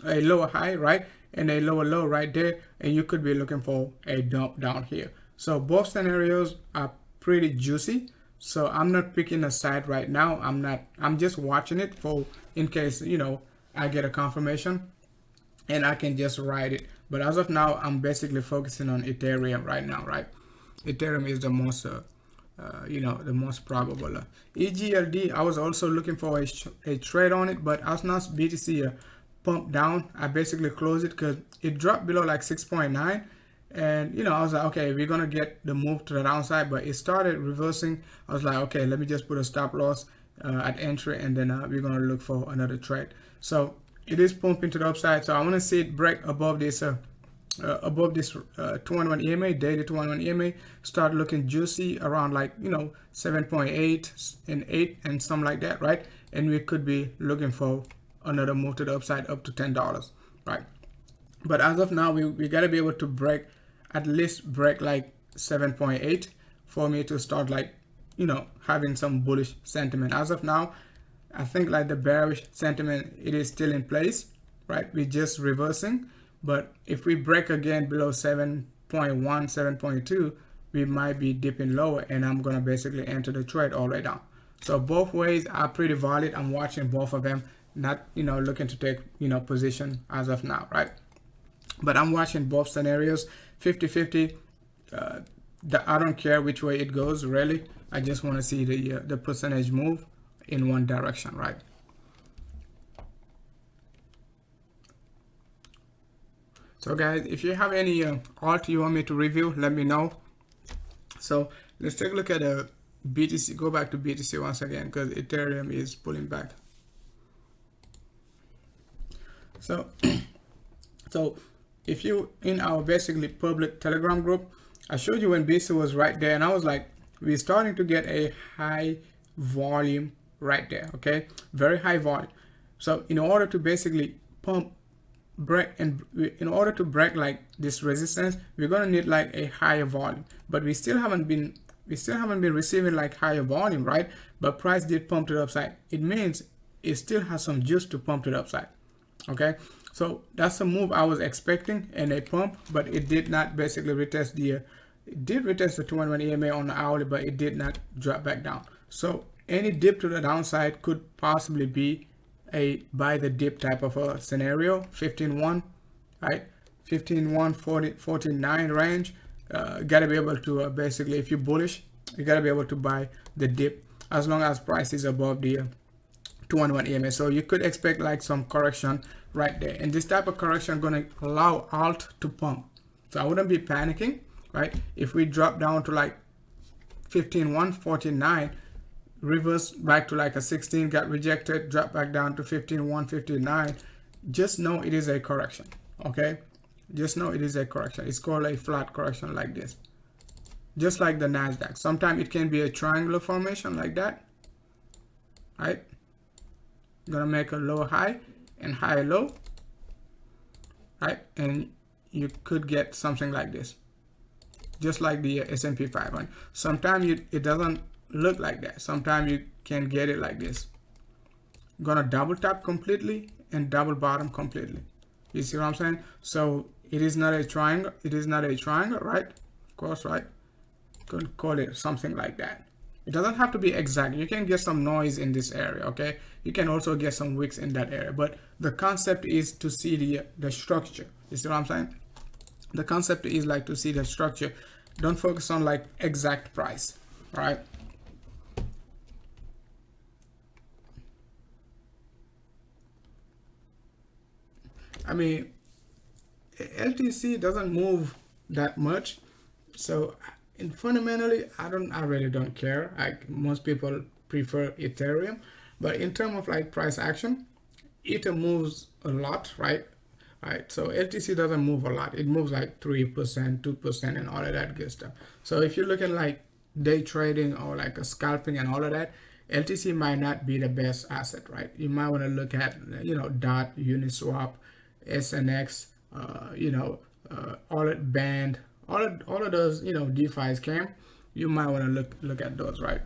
a lower high, right, and a lower low right there, and you could be looking for a dump down here. So both scenarios are pretty juicy, so I'm not picking a side right now. I'm just watching it for, in case, you know, I get a confirmation and I can just ride it. But as of now, I'm basically focusing on Ethereum right now, right? Ethereum is the most you know, the most probable. EGLD, I was also looking for a trade on it, but as now BTC pumped down, I basically closed it because it dropped below like 6.9, and you know, I was like, okay, we're gonna get the move to the downside, but it started reversing. I was like, okay, let me just put a stop loss at entry, and then we're gonna look for another trade. So it is pumping to the upside, so I want to see it break above this 211 EMA, daily 211 EMA, start looking juicy around like, you know, 7.8 and 8 and something like that, right? And we could be looking for another move to the upside up to $10, right? But as of now, we got to be able to break, at least break like 7.8 for me to start like, you know, having some bullish sentiment. As of now, I think like the bearish sentiment, it is still in place, right? We're just reversing. But if we break again below 7.1, 7.2, we might be dipping lower, and I'm going to basically enter the trade all the way down. So both ways are pretty valid. I'm watching both of them, not, you know, looking to take, you know, position as of now, right? But I'm watching both scenarios, 50-50. I don't care which way it goes, really. I just want to see the percentage move in one direction, right? So guys, if you have any alt you want me to review, let me know. So let's take a look at a BTC. Go back to BTC once again, because Ethereum is pulling back. So so if you in our basically public Telegram group, I showed you when BTC was right there, and I was like, we're starting to get a high volume right there, okay? Very high volume. So in order to basically break, and in order to break like this resistance, we're gonna need like a higher volume, but we still haven't been receiving like higher volume, right? But price did pump to the upside. It means it still has some juice to pump to the upside, okay? So that's the move I was expecting, and a pump, but it did not basically retest it did retest the 211 EMA on the hourly, but it did not drop back down. So any dip to the downside could possibly be a buy the dip type of a scenario. 15.1, right? 15.1, 14.9 range. Gotta be able to basically, if you're bullish, you gotta be able to buy the dip as long as price is above the 211 EMA. So you could expect like some correction right there, and this type of correction gonna allow alt to pump. So I wouldn't be panicking, right? If we drop down to like 15.1, 14.9, reverse back to like a 16, got rejected, drop back down to 15.1, 15.9, just know it is a correction, okay? Just know it is a correction. It's called a flat correction like this, just like the NASDAQ. Sometimes it can be a triangular formation like that, right? Gonna make a low high and high low, right? And you could get something like this, just like the S&P 500. Sometimes it doesn't look like that. Sometimes you can get it like this. Gonna double top completely and double bottom completely. You see what I'm saying? So it is not a triangle. It is not a triangle, right? Of course, right? Could call it something like that. It doesn't have to be exact. You can get some noise in this area, okay? You can also get some wicks in that area, but the concept is to see the structure. You see what I'm saying? The concept is like to see the structure. Don't focus on like exact price, right? I mean, LTC doesn't move that much, so fundamentally, I really don't care. Like most people prefer Ethereum, but in terms of like price action, Ether moves a lot, right? right? So LTC doesn't move a lot. It moves like 3%, 2%, and all of that good stuff. So if you're looking like day trading or like a scalping and all of that, LTC might not be the best asset, right? You might want to look at, you know, DOT, Uniswap, SNX, all at Band, all of those, you know, DeFi scam. You might want to look at those, right?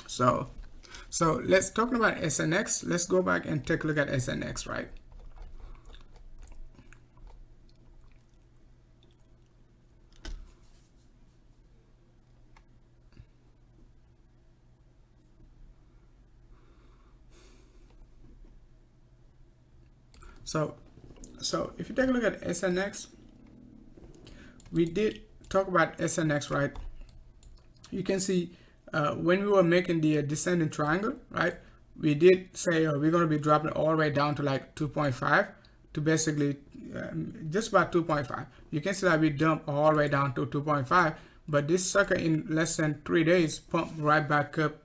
So let's talk about SNX. Let's go back and take a look at SNX, right? So if you take a look at SNX, we did talk about SNX, right? You can see when we were making the descending triangle, right? We did say we're going to be dropping all the way down to like 2.5 to basically just about 2.5. You can see that we dumped all the way down to 2.5, but this sucker in less than 3 days pumped right back up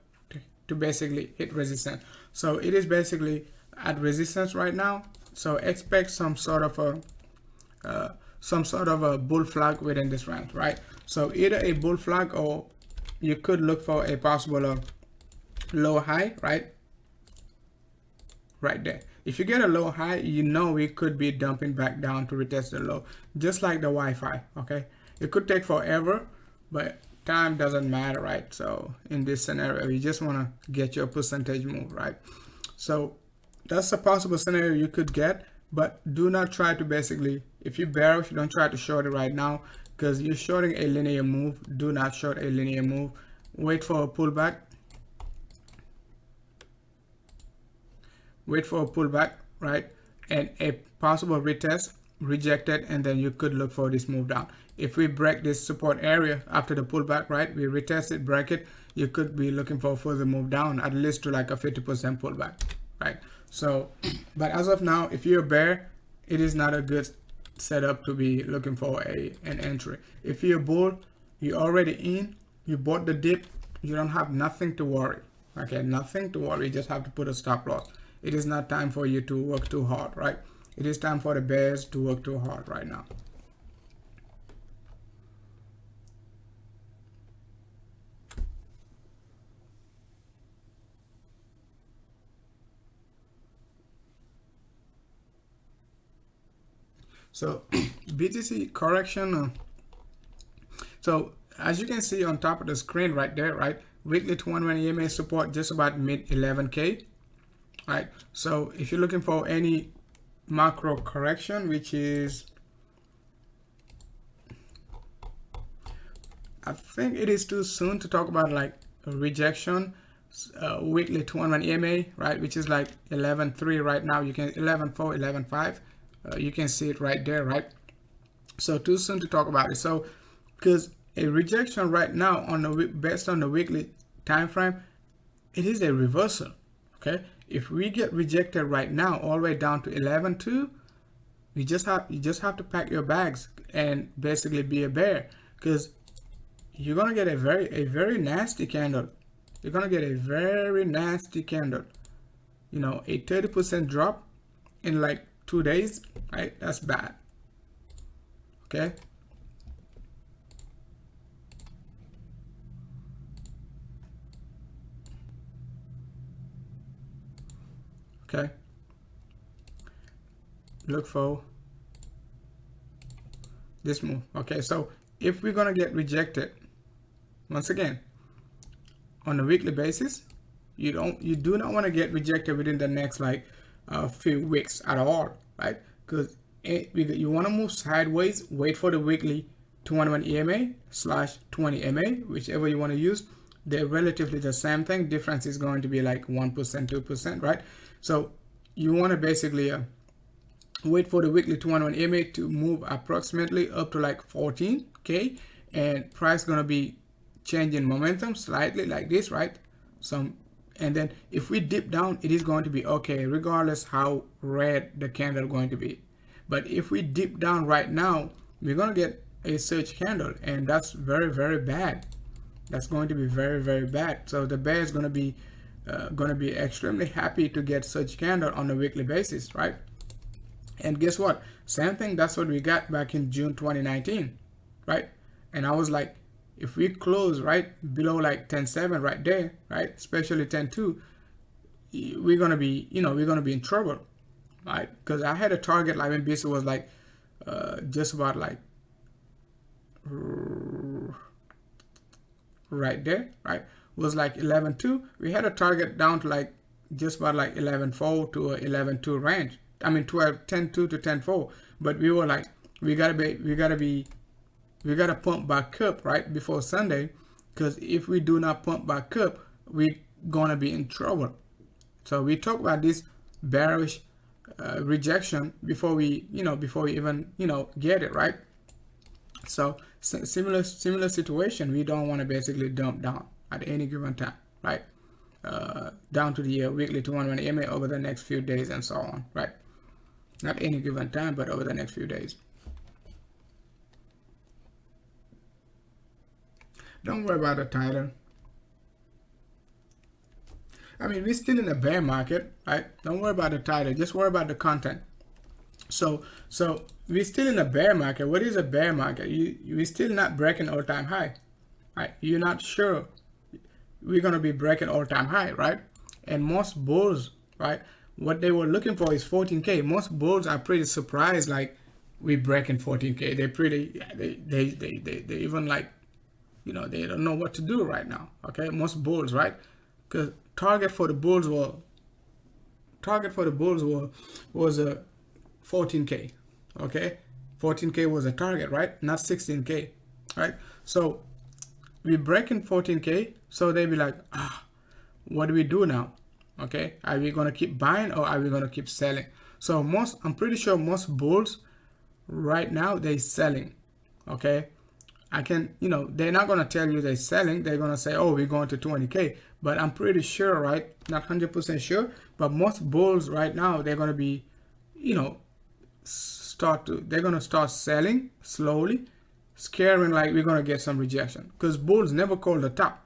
to basically hit resistance. So it is basically at resistance right now. So expect some sort of a bull flag within this range, right? So either a bull flag, or you could look for a possible low high, right there. If you get a low high, you know we could be dumping back down to retest the low, just like the Wi-Fi. Okay, it could take forever, but time doesn't matter, right? So in this scenario, you just want to get your percentage move, right? So that's a possible scenario you could get, but do not try to basically, if you bearish, don't try to short it right now, because you're shorting a linear move. Do not short a linear move. Wait for a pullback. Wait for a pullback, right? And a possible retest, reject it, and then you could look for this move down. If we break this support area after the pullback, right, we retest it, break it, you could be looking for a further move down, at least to like a 50% pullback, right? So, but as of now, if you're a bear, it is not a good setup to be looking for an entry. If you're a bull, you're already in, you bought the dip, you don't have nothing to worry. Okay, nothing to worry. You just have to put a stop loss. It is not time for you to work too hard, right? It is time for the bears to work too hard right now. So BTC correction. So as you can see on top of the screen right there, right, weekly 211 EMA support just about mid 11K, right? So if you're looking for any macro correction, which is, I think it is too soon to talk about like a rejection. Weekly 211 EMA, right, which is like 11.3 right now. You can 11.4, 11.5. You can see it right there, right? So too soon to talk about it. So because a rejection right now on the based on the weekly time frame, it is a reversal. Okay, if we get rejected right now all the way down to 11.2, you just have to pack your bags and basically be a bear, because you're gonna get a very nasty candle. You're gonna get a very nasty candle. You know, a 30% drop in like 2 days, right? That's bad. Okay. Okay. Look for this move. Okay, so if we're gonna get rejected, once again, on a weekly basis, you do not want to get rejected within the next like few weeks at all, right? Because you want to move sideways. Wait for the weekly 211 EMA / 20 MA, whichever you want to use. They're relatively the same thing. Difference is going to be like 1%, 2%, right? So you want to basically wait for the weekly 211 EMA to move approximately up to like 14K, and price gonna be changing momentum slightly like this, right? And then if we dip down, it is going to be okay regardless how red the candle going to be. But if we dip down right now, we're gonna get a surge candle, and that's very, very bad. That's going to be very, very bad. So the bear is gonna be extremely happy to get such candle on a weekly basis, right? And guess what? Same thing, that's what we got back in June 2019, right? And I was like, if we close right below like 10.7 right there, right, especially 10.2, we're gonna be, we're gonna be in trouble, right? Because I had a target like when BC was like just about like right there, right, was like 11.2. We had a target down to like just about like 11.4 to 11.2 range. I mean 10.2 to 10.4. But we were like, we gotta pump back up right before Sunday, because if we do not pump back up, we're gonna be in trouble. So we talk about this bearish rejection before we even get it right. So similar situation, we don't want to basically dump down at any given time, right? Down to the weekly 211 EMA over the next few days and so on, right? Not any given time, but over the next few days. Don't worry about the title. I mean, we're still in a bear market, right? Don't worry about the title, just worry about the content. So we're still in a bear market. What is a bear market? We're still not breaking all-time high, right? You're not sure we're gonna be breaking all-time high, right? And most bulls, right, what they were looking for is 14K. Most bulls are pretty surprised, like we breaking 14K. They even like, they don't know what to do right now. Okay, most bulls, right? Because target for the bulls was 14K. Okay, 14K was a target, right? Not 16K, right? So we're breaking 14K, so they be like, what do we do now? Okay, are we gonna keep buying or are we gonna keep selling? So I'm pretty sure most bulls right now they selling. Okay, they're not gonna tell you they're selling. They're gonna say, oh, we're going to 20K. But I'm pretty sure, right? Not 100% sure, but most bulls right now, they're gonna be, they're gonna start selling slowly, scaring like we're gonna get some rejection, because bulls never call the top.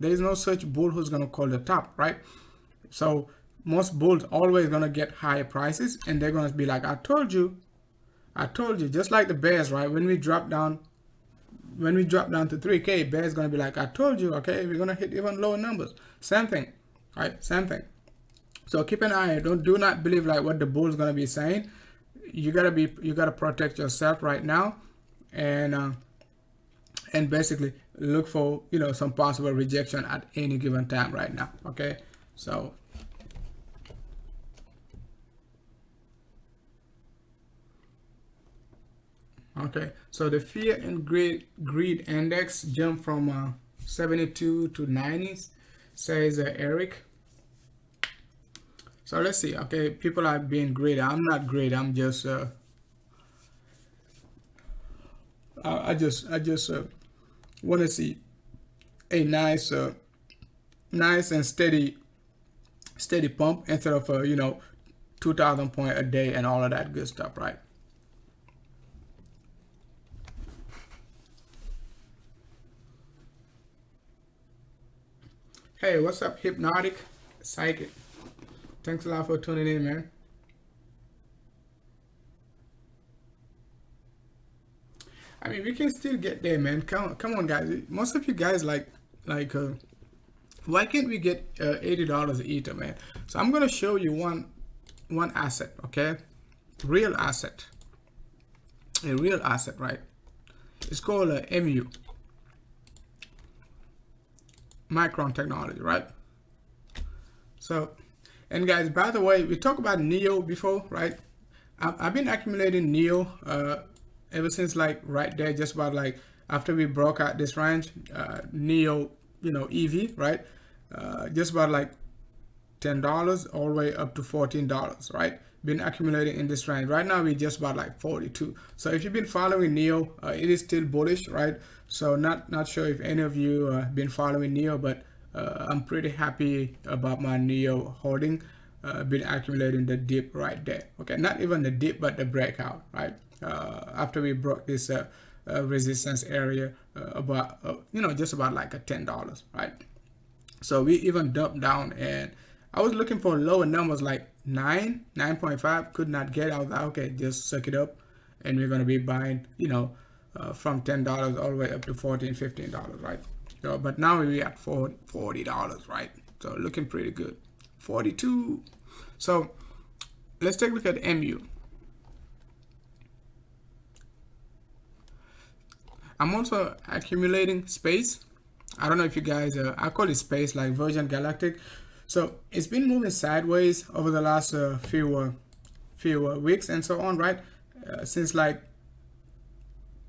There is no such bull who's gonna call the top, right? So most bulls always gonna get higher prices, and they're gonna be like, I told you, just like the bears, right? When we drop down to 3K, bears gonna be like, I told you, okay, we're gonna hit even lower numbers. Same thing, right? Same thing. So keep an eye. Do not believe like what the bull's gonna be saying. You gotta protect yourself right now, and basically look for some possible rejection at any given time right now. Okay, so the fear and greed index jumped from 72 to 90, says Eric. So let's see. Okay, people are being greedy. I'm not greedy. I'm just I just want to see a nice and steady pump instead of 2,000 point a day and all of that good stuff, right? Hey, what's up, Hypnotic Psychic? Thanks a lot for tuning in, man. I mean, we can still get there, man. Come on, guys. Most of you guys like why can't we get $80 Ether, man? So I'm gonna show you one asset, okay? Real asset, a real asset, right? It's called MU. Micron technology, right? So, and guys, by the way, we talked about NEO before, right? I've been accumulating NEO ever since like right there, just about like after we broke out this range, NEO, EV, right? Just about like $10 all the way up to $14, right? Been accumulating in this range. Right now we're just about like 42. So if you've been following NEO, it is still bullish, right? So not sure if any of you been following NEO, but I'm pretty happy about my NEO holding. Been accumulating the dip right there. Okay, not even the dip, but the breakout, right? After we broke this resistance area, about just about like a $10, right? So we even dumped down, and I was looking for lower numbers like 9.5, could not get. I was like, okay, just suck it up, and we're gonna be buying, you know, from $10 all the way up to $14, $15, right? So, but now we're at $40, right? So looking pretty good. 42. So let's take a look at MU. I'm also accumulating space. I don't know if you guys, I call it space, like Virgin Galactic. So it's been moving sideways over the last few weeks and so on, right? Since like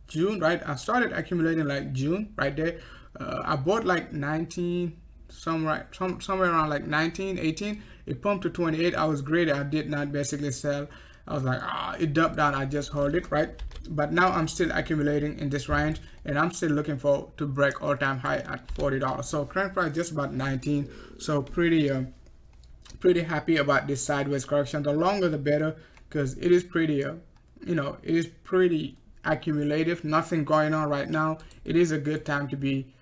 June, right? I started accumulating like June, right there. I bought like 19, somewhere around like 19, 18. It pumped to 28. I was greedy. I did not basically sell. I was like, it dumped down. I just hold it, right? But now I'm still accumulating in this range, and I'm still looking for to break all-time high at $40. So current price just about 19. So pretty happy about this sideways correction. The longer the better, because it is pretty, you know, it is pretty accumulative. Nothing going on right now. It is a good time to be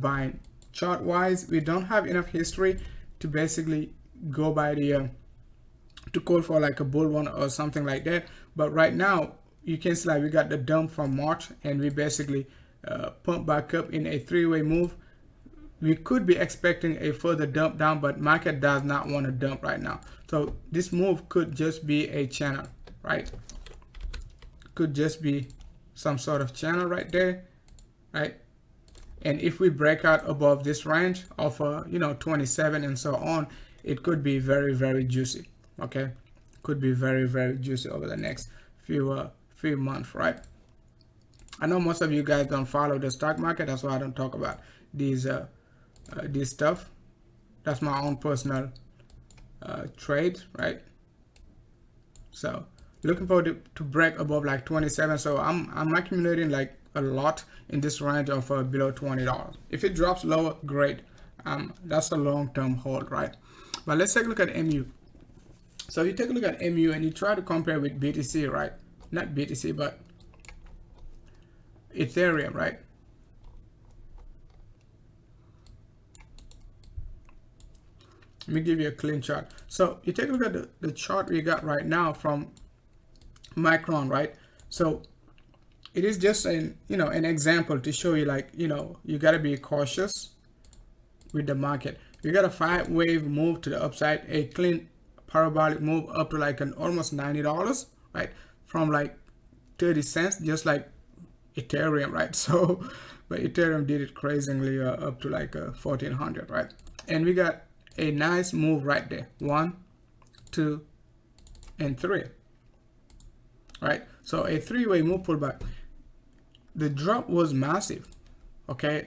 buying. Chart wise, we don't have enough history to basically go by the to call for like a bull one or something like that. But right now you can see like we got the dump from March, and we basically pump back up in a three-way move. We could be expecting a further dump down, but market does not want to dump right now. So this move could just be a channel, right? Could just be some sort of channel right there, right? And if we break out above this range of you know, 27 and so on, it could be very, very juicy. Okay, could be very, very juicy over the next few months, right? I know most of you guys don't follow the stock market, that's why I don't talk about these stuff. That's my own personal trade, right? So looking forward to break above like 27. So I'm accumulating like a lot in this range of below $20. If it drops lower, great. That's a long-term hold, right? But let's take a look at MU. So you take a look at MU and you try to compare with BTC, right? Not BTC, but Ethereum, right? Let me give you a clean chart. So you take a look at the chart we got right now from Micron, right? So it is just an, you know, an example to show you, like, you know, you got to be cautious with the market. You got a 5-wave move to the upside, a clean parabolic move up to like an almost $90, right? From like 30 cents, just like Ethereum, right? So, but Ethereum did it crazily up to like 1400, right? And we got a nice move right there, 1, 2, and 3, right? So a 3-way move pullback. The drop was massive. Okay,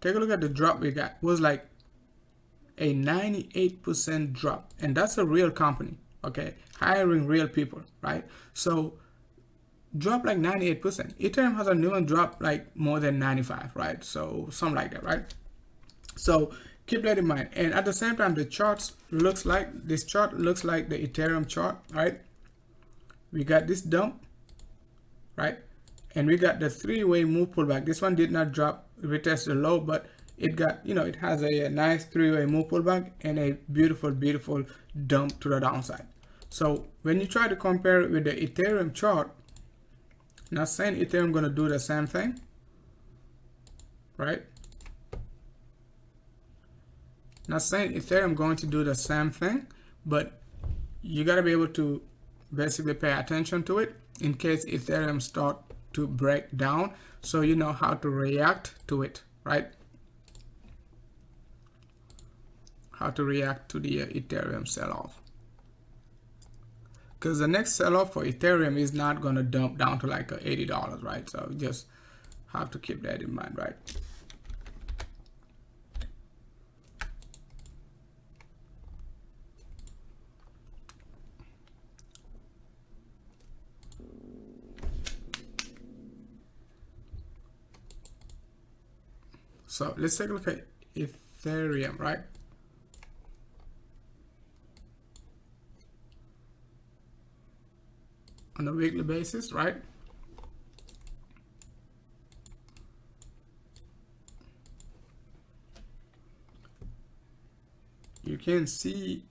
take a look at the drop we got. It was like a 98% drop, and that's a real company, okay, hiring real people, right? So drop like 98%. Ethereum has a new one drop like more than 95, right? So something like that, right? So keep that in mind. And at the same time, the charts looks like this chart looks like the Ethereum chart, right? We got this dump, right? And we got the 3-way move pullback. This one did not drop, retest the low, but it got, you know, it has a nice 3-way move pullback and a beautiful, beautiful dump to the downside. So when you try to compare it with the Ethereum chart, not saying Ethereum gonna do the same thing, right? Not saying Ethereum going to do the same thing, but you gotta be able to basically pay attention to it in case Ethereum start to break down, so you know how to react to it, right? How to react to the Ethereum sell-off, because the next sell-off for Ethereum is not going to dump down to like $80, right? So just have to keep that in mind, right? So let's take a look at Ethereum, right? On a weekly basis, right? You can see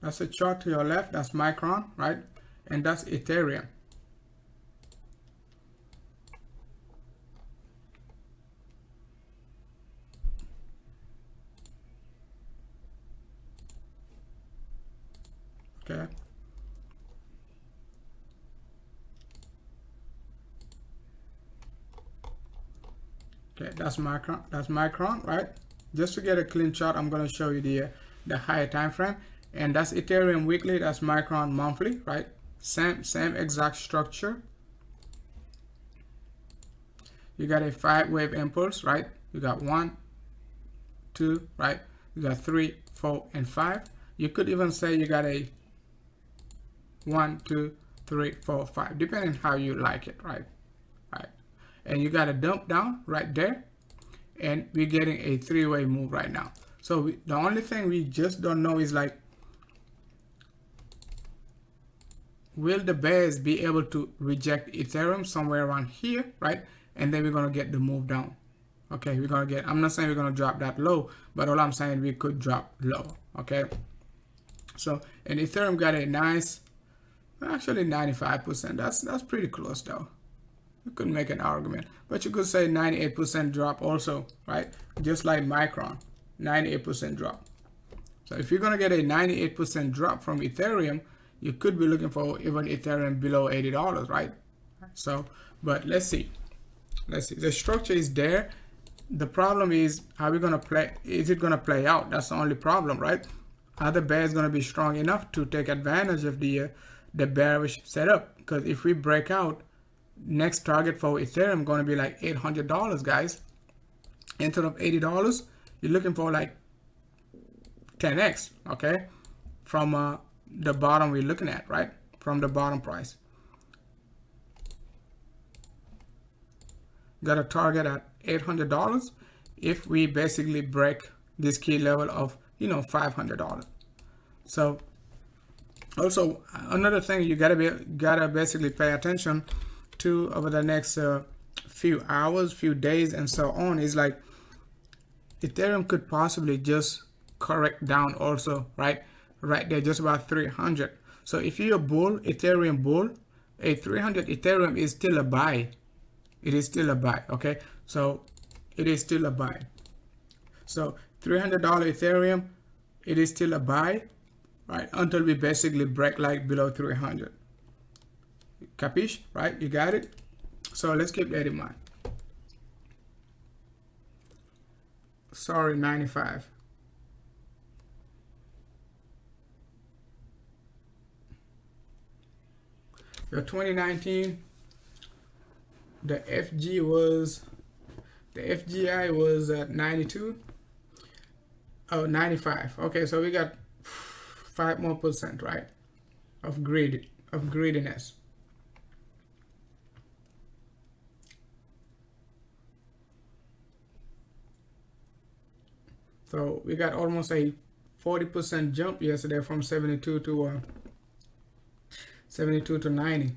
That's a chart to your left. That's Micron, right? And that's Ethereum. Okay. Okay, that's Micron. That's Micron, right? Just to get a clean chart, I'm going to show you the higher time frame. And that's Ethereum weekly. That's Micron monthly, right? Same exact structure. You got a 5-wave impulse, right? You got 1, 2, right? You got 3, 4, and 5. You could even say you got a 1, 2, 3, 4, 5, depending how you like it, right? And you got a dump down right there, and we're getting a 3-way move right now. So the only thing we just don't know is like, will the bears be able to reject Ethereum somewhere around here, right? And then we're gonna get the move down. Okay, we're gonna get, I'm not saying we're gonna drop that low, but all I'm saying, we could drop low. Okay, so, and Ethereum got a nice, actually 95%. That's pretty close though. You could make an argument, but you could say 98% drop also, right? Just like Micron, 98% drop. So if you're gonna get a 98% drop from Ethereum, you could be looking for even Ethereum below $80, right? So, but let's see. The structure is there. The problem is, how we gonna play? Is it gonna play out? That's the only problem, right? Are the bears gonna be strong enough to take advantage of the bearish setup? Because if we break out, next target for Ethereum going to be like $800, guys. Instead of $80, you're looking for like 10x, okay? From the bottom we're looking at, right? From the bottom price. Got a target at $800 if we basically break this key level of, you know, $500. So also another thing you gotta basically pay attention to over the next few hours, few days, and so on, is like Ethereum could possibly just correct down also, right there, just about 300. So if you're a bull, Ethereum bull, a 300 Ethereum is still a buy. It is still a buy. Okay, so it is still a buy. So $300 Ethereum, it is still a buy, right, until we basically break like below 300. Capiche, right? You got it? So let's keep that in mind. Sorry, 95. Your 2019, the FGI was at 92. Oh, 95. Okay, so we got 5% more, right, of greediness. So we got almost a 40% jump yesterday from 72 to 90.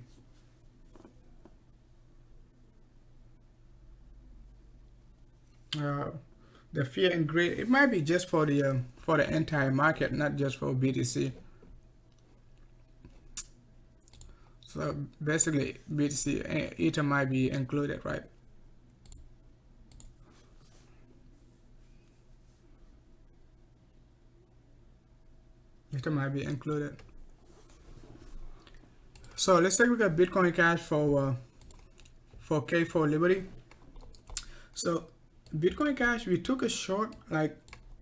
The fear and greed, it might be just for the entire market, not just for BTC. So basically, BTC, Ether might be included, right? It might be included. So let's take a look at Bitcoin Cash for K4 Liberty. So Bitcoin Cash, we took a short, like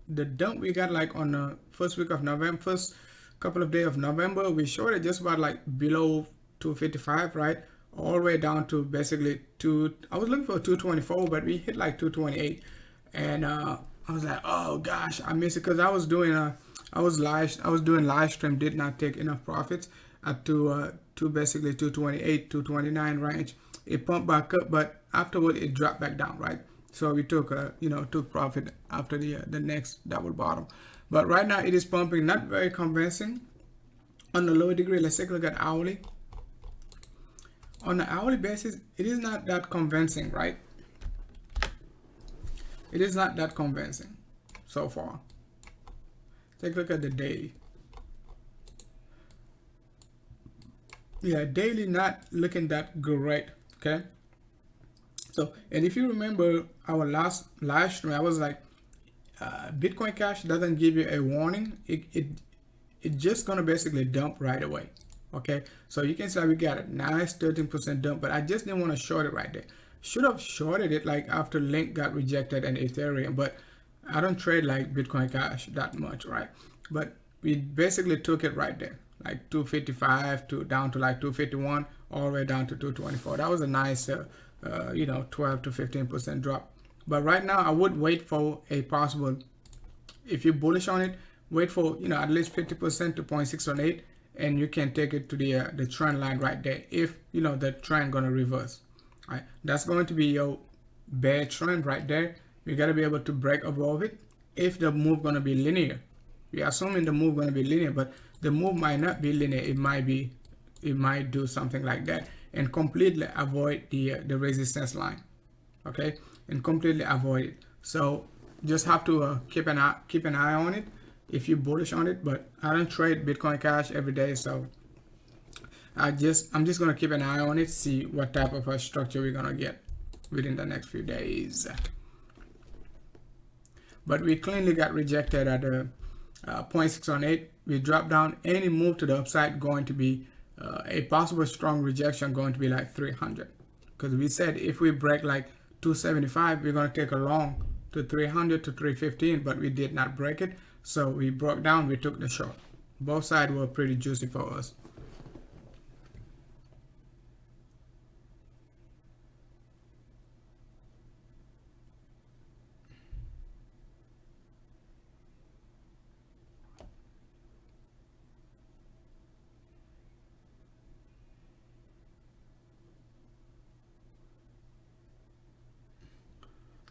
the dump we got like on the first week of November, first couple of days of November, we shorted just about like below 255, right, all the way down to basically I was looking for 224, but we hit like 228, and I was like, oh gosh, I missed it, because I was doing live stream, did not take enough profits up to basically 228, 229 range. It pumped back up, but afterward it dropped back down, right? So we took took profit after the next double bottom. But right now it is pumping, not very convincing. On the lower degree, let's take a look at hourly. On the hourly basis, it is not that convincing, right? It is not that convincing so far. Take a look at the daily. yeah, daily not looking that great. Okay, so and if you remember our last live stream, I was like, Bitcoin Cash doesn't give you a warning. It's just gonna basically dump right away. Okay, so you can see we got a nice 13% dump, but I just didn't want to short it right there. Should have shorted it like after Link got rejected and Ethereum, but I don't trade like Bitcoin Cash that much, right? But we basically took it right there, like 255 to down to like 251, all the way down to 224. That was a nice, 12 to 15% drop. But right now, I would wait for a possible, if you're bullish on it, wait for at least 50% to 0.618, and you can take it to the trend line right there. If the trend gonna reverse, right? That's going to be your bear trend right there. You gotta be able to break above it. If the move gonna be linear, we are assuming the move gonna be linear, but the move might not be linear. It might do something like that and completely avoid the resistance line. Okay, and completely avoid it. So just have to keep an eye on it if you're bullish on it. But I don't trade Bitcoin Cash every day, so I'm just gonna keep an eye on it, see what type of a structure we're gonna get within the next few days. But we cleanly got rejected at 0.618. We dropped down. Any move to the upside going to be a possible strong rejection, going to be like 300, because we said if we break like 275, we're going to take a long to 300 to 315, but we did not break it, so we broke down, we took the short. Both sides were pretty juicy for us.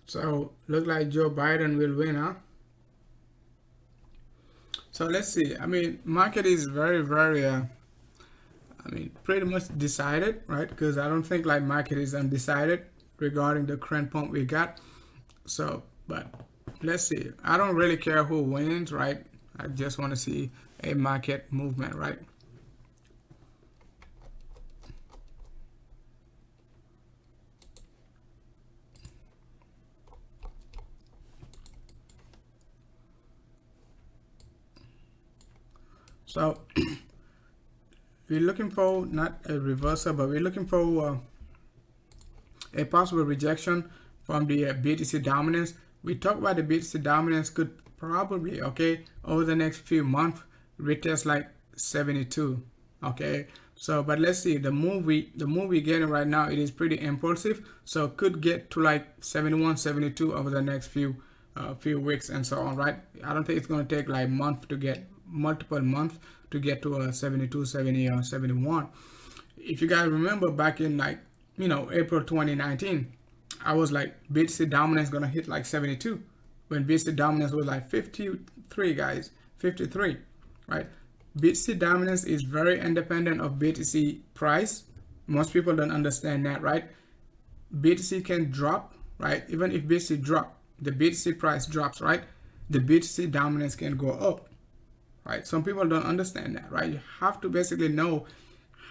So look like Joe Biden will win, huh? So let's see. I mean, market is very, very, pretty much decided, right? Because I don't think like market is undecided regarding the current pump we got. So, but let's see. I don't really care who wins, right? I just want to see a market movement, right? So we're looking for not a reversal, but we're looking for a possible rejection from the BTC dominance. We talked about the BTC dominance could probably, okay, over the next few months retest like 72. Okay, so but let's see, the move we're getting right now, it is pretty impulsive, so could get to like 71, 72 over the next few weeks and so on, right? I don't think it's going to take like multiple months to get to a 72, 70 or 71. If you guys remember back in like April 2019, I was like BTC dominance gonna hit like 72 when BTC dominance was like 53, guys, 53, right? BTC dominance is very independent of BTC price. Most people don't understand that, right? BTC can drop, right? Even if BTC drop, the BTC price drops, right? The BTC dominance can go up, right? Some people don't understand that, right? You have to basically know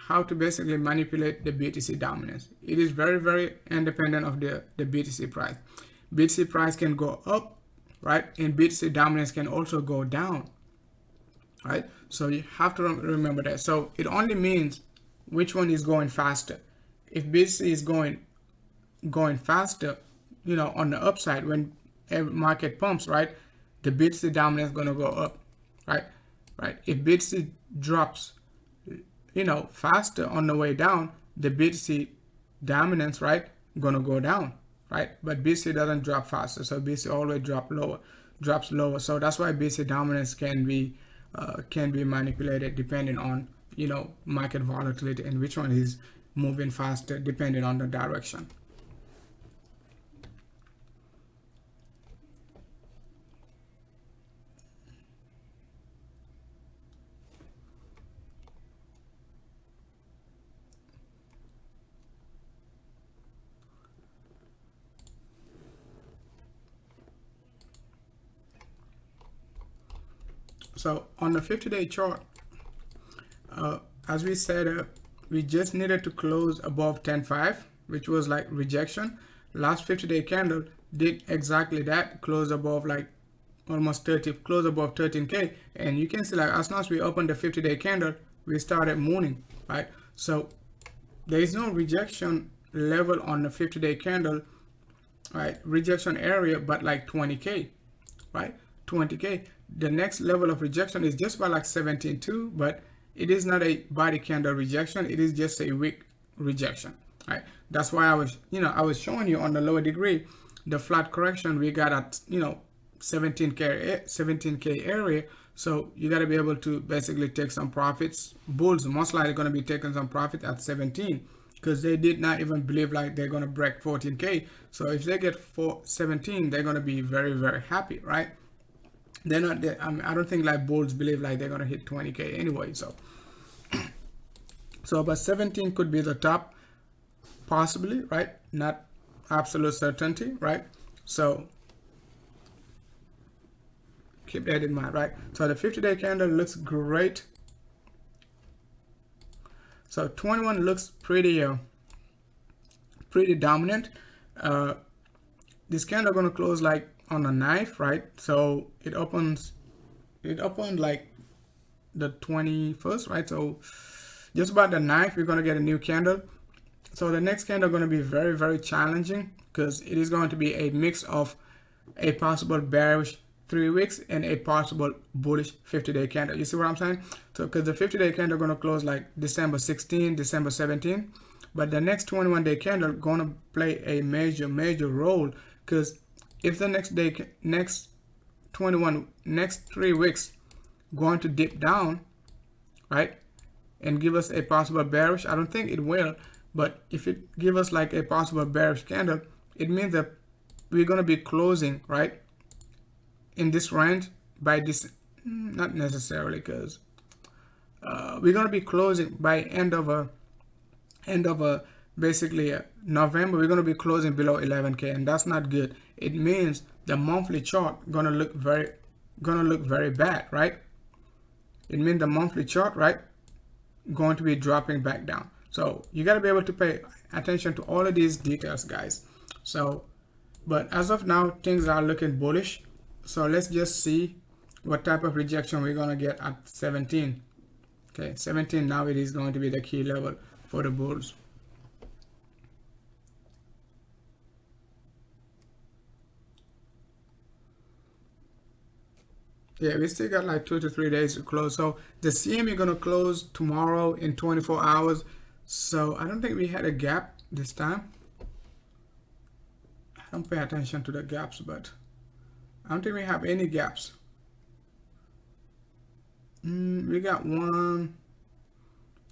how to basically manipulate the BTC dominance. It is very, very independent of the BTC price. BTC price can go up, right? And BTC dominance can also go down, right? So you have to remember that. So it only means which one is going faster. If BTC is going faster, on the upside, when every market pumps, right, the BTC dominance is going to go up, right? If BTC drops, faster on the way down, the BTC dominance, right, gonna go down, right? But BTC doesn't drop faster, so BTC always drops lower. So that's why BTC dominance can be manipulated depending on market volatility and which one is moving faster depending on the direction. So on the 50-day chart, as we said, we just needed to close above 10.5, which was like rejection. Last 50-day candle did exactly that, close above like almost 30, close above 13k, and you can see like as soon as we opened the 50-day candle, we started mooning, right? So there is no rejection level on the 50-day candle, right? Rejection area, but like 20k, right? 20k. The next level of rejection is just about like 17.2, but it is not a body candle rejection. It is just a wick rejection, right? That's why I was showing you on the lower degree the flat correction we got at 17k area. So you got to be able to basically take some profits. Bulls most likely going to be taking some profit at 17, because they did not even believe like they're going to break 14k. So if they get 17, they're going to be very, very happy, right? They're not, I don't think like bulls believe like they're going to hit 20k anyway. So but 17 could be the top, possibly, right? Not absolute certainty, right? So keep that in mind, right? So the 50-day candle looks great. So 21 looks pretty dominant. This candle gonna close like on a knife, right? So it opened like the 21st, right? So just about the knife, we're gonna get a new candle. So the next candle gonna be very, very challenging, because it is going to be a mix of a possible bearish 3 weeks and a possible bullish 50-day candle. You see what I'm saying? So because the 50-day candle going to close like December 16, December 17, but the next 21-day candle going to play a major role, because if the next 3 weeks going to dip down, right, and give us a possible bearish, I don't think it will, but if it give us like a possible bearish candle, it means that we're going to be closing, right, in this range by this, not necessarily, because we're going to be closing by end of basically November. We're going to be closing below 11k, and that's not good. It means the monthly chart going to look very bad, right? It means the monthly chart, right, going to be dropping back down. So you got to be able to pay attention to all of these details, guys. So but as of now, things are looking bullish. So let's just see what type of rejection we're going to get at 17. Okay, 17 now, it is going to be the key level for the bulls. Yeah, we still got like 2 to 3 days to close. So the CME going to close tomorrow in 24 hours. So I don't think we had a gap this time. I don't pay attention to the gaps, but I don't think we have any gaps. We got one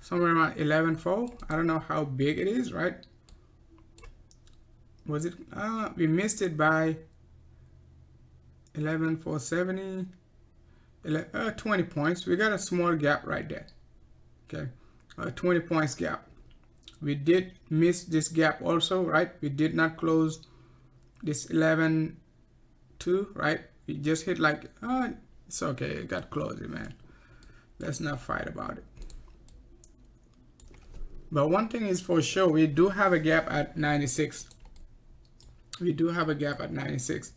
somewhere around 11.4. I don't know how big it is, right? Was it? We missed it by 11.470. 20 points. We got a small gap right there. Okay, 20 points gap. We did miss this gap also, right? We did not close this 11.2, right? We just hit like, it's okay, it got closed, man. Let's not fight about it. But one thing is for sure, we do have a gap at 96. We do have a gap at 96,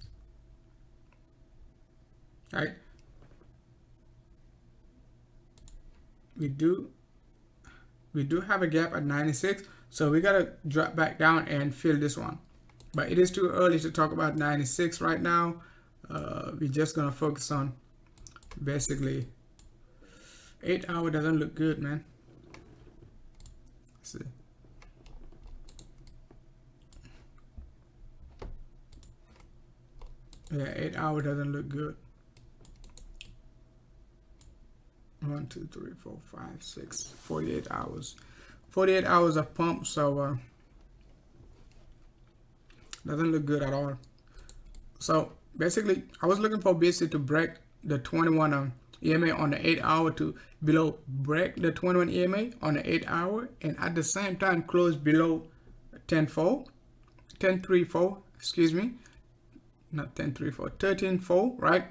right? We do have a gap at 96, so we gotta drop back down and fill this one. But it is too early to talk about 96 right now. We're just gonna focus on basically 8 hour doesn't look good, man. Let's see. Yeah, 8 hour doesn't look good. 1, 2, 3, 4, 5, 6, 48 hours. 48 hours of pump, so doesn't look good at all. So basically, I was looking for BTC to break the 21 EMA on the 8 hour to break the 21 EMA on the 8 hour, and at the same time close below 10.34, excuse me, not 10.34, 13.4, right?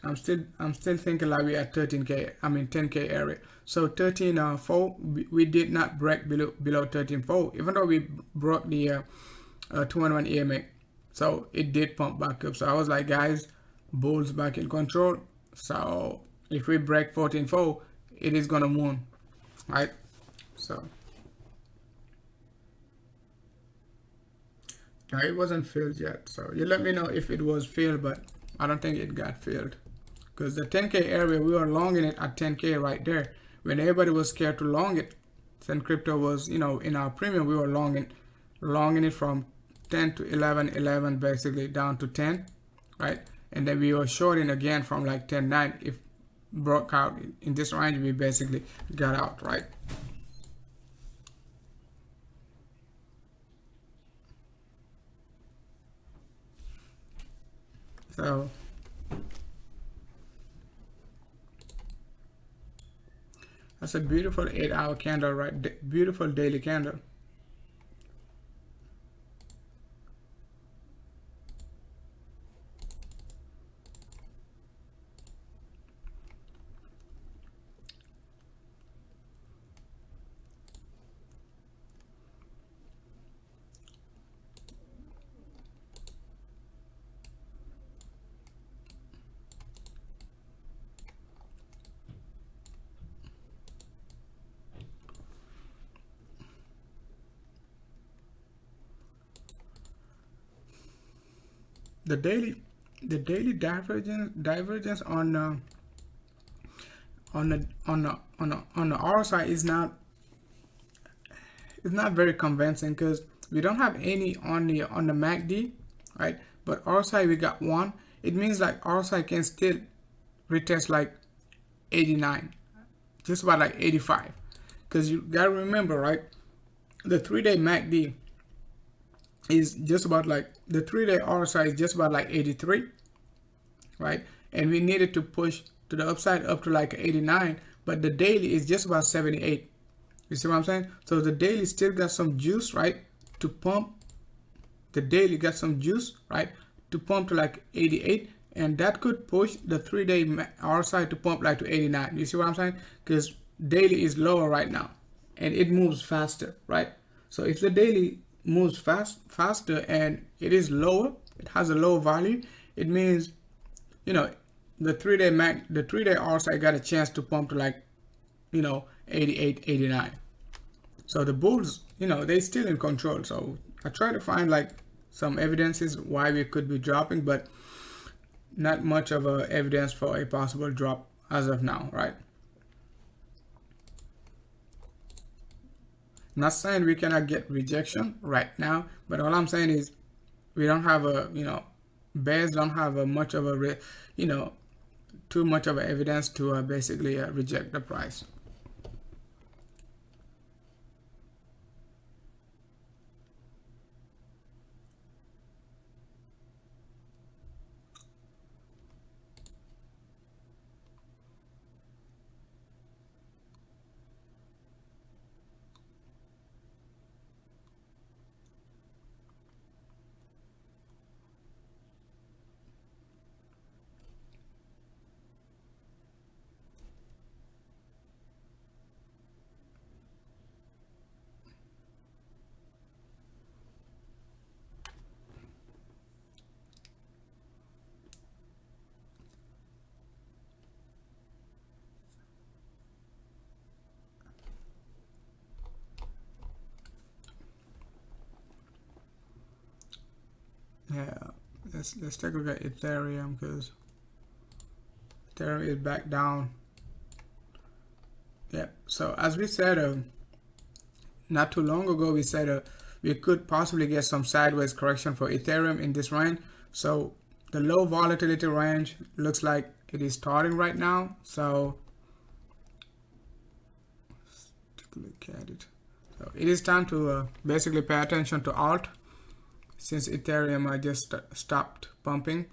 I'm still thinking like we at 13k, I mean 10k area. So 13.4, we did not break below 13.4, even though we broke the 21 EMA. So it did pump back up. So I was like, guys, bulls back in control. So if we break 14.4, it is gonna moon, right? So now it wasn't filled yet. So you let me know if it was filled, but I don't think it got filled. Because the 10k area, we were longing it at 10k right there. When everybody was scared to long it, then crypto was, you know, in our premium, we were longing it from 10 to 11, 11 basically down to 10, right? And then we were shorting again from like 10.9. If broke out in this range, we basically got out, right? So that's a beautiful 8-hour candle, right? Beautiful daily candle. The daily divergence on the R side is not very convincing, because we don't have any on the MACD, right? But R side we got one. It means like R side can still retest like 89, just about like 85, because you gotta remember, right? The 3-day MACD is just about like, the 3-day RSI is just about like 83, right? And we needed to push to the upside up to like 89, but the daily is just about 78. You see what I'm saying? So the daily still got some juice, right, to pump. The daily got some juice, right, to pump to like 88, and that could push the 3-day RSI to pump like to 89. You see what I'm saying? Because daily is lower right now and it moves faster, right? So if the daily moves faster and it is lower, it has a low value, it means, you know, the 3-day RSI got a chance to pump to like, you know, 88, 89. So the bulls, you know, they still in control. So I try to find like some evidences why we could be dropping, but not much of a evidence for a possible drop as of now, right? Not saying we cannot get rejection right now, but all I'm saying is we don't have a, you know, bears don't have a much of a, you know, too much of a evidence to basically reject the price. Yeah, let's take a look at Ethereum, because Ethereum is back down. Yeah, so as we said not too long ago, we said we could possibly get some sideways correction for Ethereum in this range. So the low volatility range looks like it is starting right now. So let's take a look at it. So it is time to basically pay attention to alt, since Ethereum I just stopped pumping.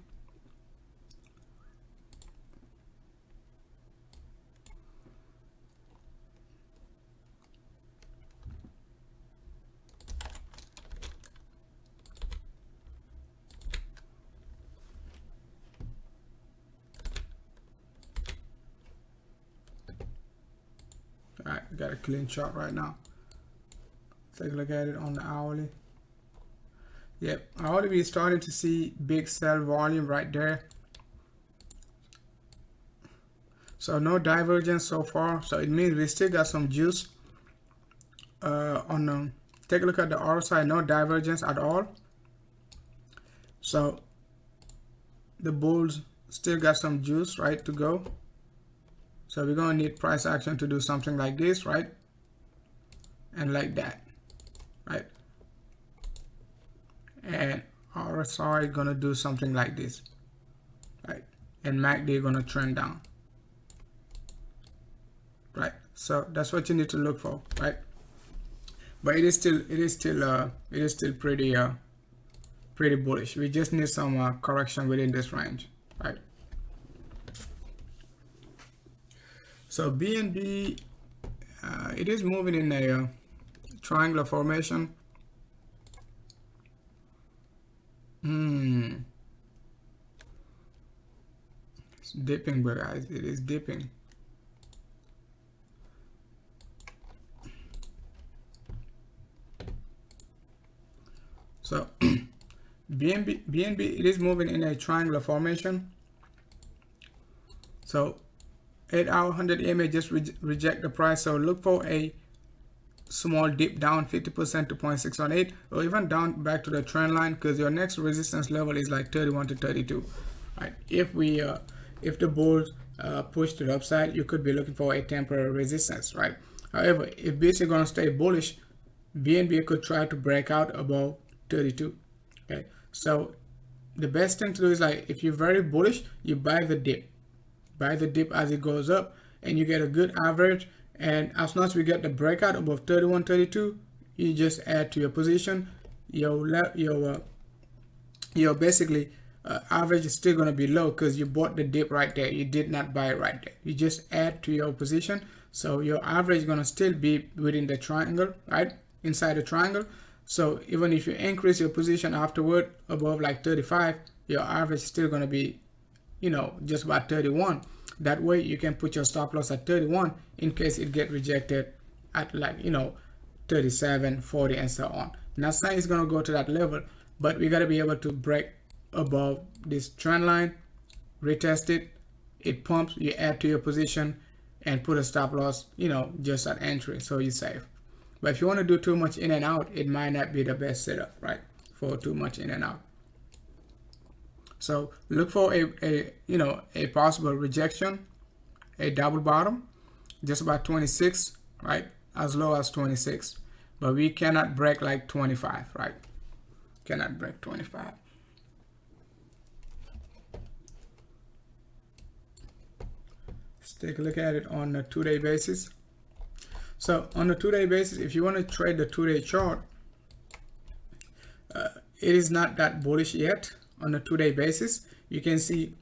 at a clean chart right now. Take a look at it on the hourly. Yep, hourly we're starting to see big sell volume right there. So no divergence so far. So it means we still got some juice. Take a look at the RSI, no divergence at all. So the bulls still got some juice, right, to go. So we're gonna need price action to do something like this, right, and like that, right, and RSI gonna do something like this, right, and MACD gonna trend down, right. So that's what you need to look for, right. But it is still pretty bullish. We just need some correction within this range, right? So BNB, it is moving in a triangular formation. It's dipping, but guys, it is dipping. So BNB, it is moving in a triangular formation. So 8-hour 100 EMA just reject the price. So look for a small dip down 50% to 0.618, or even down back to the trend line, because your next resistance level is like 31 to 32. Right? If the bulls push to the upside, you could be looking for a temporary resistance. Right? However, if BTC is going to stay bullish, BNB could try to break out above 32. Okay, so the best thing to do is, like, if you're very bullish, you buy the dip as it goes up, and you get a good average. And as soon as we get the breakout above 31, 32, you just add to your position. Your basically average is still going to be low because you bought the dip right there. You did not buy it right there. You just add to your position, so your average is going to still be within the triangle, right, inside the triangle. So even if you increase your position afterward above like 35, your average is still going to be, you know, just about 31. That way you can put your stop loss at 31 in case it get rejected at, like, you know, 37, 40, and so on. Not saying it's going to go to that level, but we got to be able to break above this trend line, retest it, it pumps, you add to your position and put a stop loss, you know, just at entry, so you're safe. But if you want to do too much in and out, it might not be the best setup, right, for too much in and out. So look for a possible rejection, a double bottom, just about 26, right, as low as 26. But we cannot break like 25, right? Cannot break 25. Let's take a look at it on a 2-day basis. So on a 2-day basis, if you want to trade the 2-day chart, it is not that bullish yet. On a 2-day basis, you can see,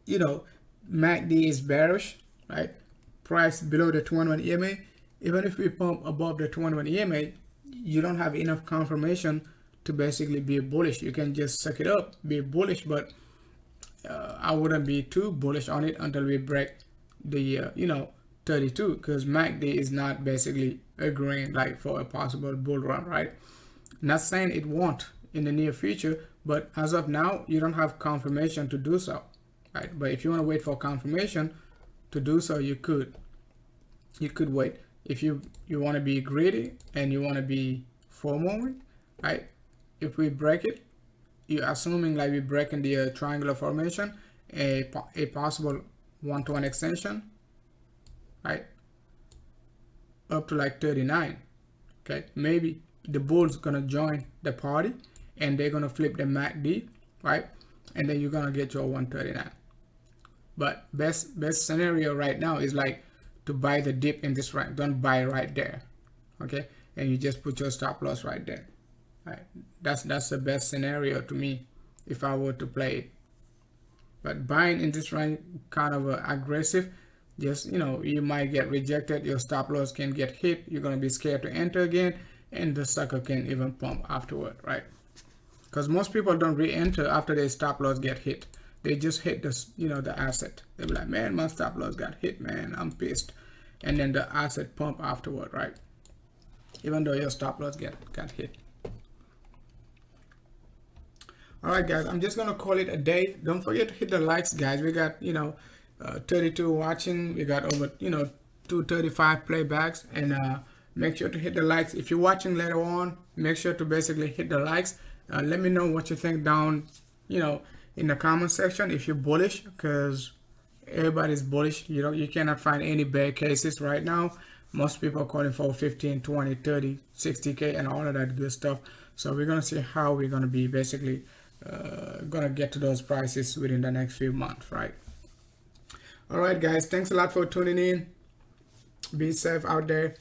you know, MACD is bearish, right? Price below the 21 EMA. Even if we pump above the 21 EMA, you don't have enough confirmation to basically be bullish. You can just suck it up, be bullish, but I wouldn't be too bullish on it until we break the 32, because MACD is not basically agreeing like for a possible bull run, right? Not saying it won't in the near future, but as of now, you don't have confirmation to do so, right? But if you want to wait for confirmation to do so, you could wait. If you want to be greedy and you want to be FOMO, right? If we break it, you're assuming like we're breaking the triangular formation, a possible 1-to-1 extension, right, up to like 39. Okay, maybe the bull's gonna join the party and they're gonna flip the MACD, right, and then you're gonna get your 139. But best scenario right now is like to buy the dip in this rank. Don't buy right there, okay, and you just put your stop loss right there, right? That's the best scenario to me if I were to play it. But buying in this rank kind of aggressive, just, you might get rejected, your stop loss can get hit, you're going to be scared to enter again, and the sucker can even pump afterward, right? Because most people don't re-enter after their stop loss get hit. They just hit the asset. They'll be like, man, my stop loss got hit, man, I'm pissed. and then the asset pump afterward, right? Even though your stop loss got hit. All right, guys, I'm just gonna call it a day. Don't forget to hit the likes, guys. We got 32 watching. We got over 235 playbacks, and make sure to hit the likes. If you're watching later on, make sure to basically hit the likes. Let me know what you think down in the comment section if you're bullish, because everybody's bullish. You cannot find any bear cases right now. Most people are calling for 15, 20, 30, 60K and all of that good stuff. So we're gonna see how we're gonna be basically gonna get to those prices within the next few months, right? All right, guys, thanks a lot for tuning in. Be safe out there.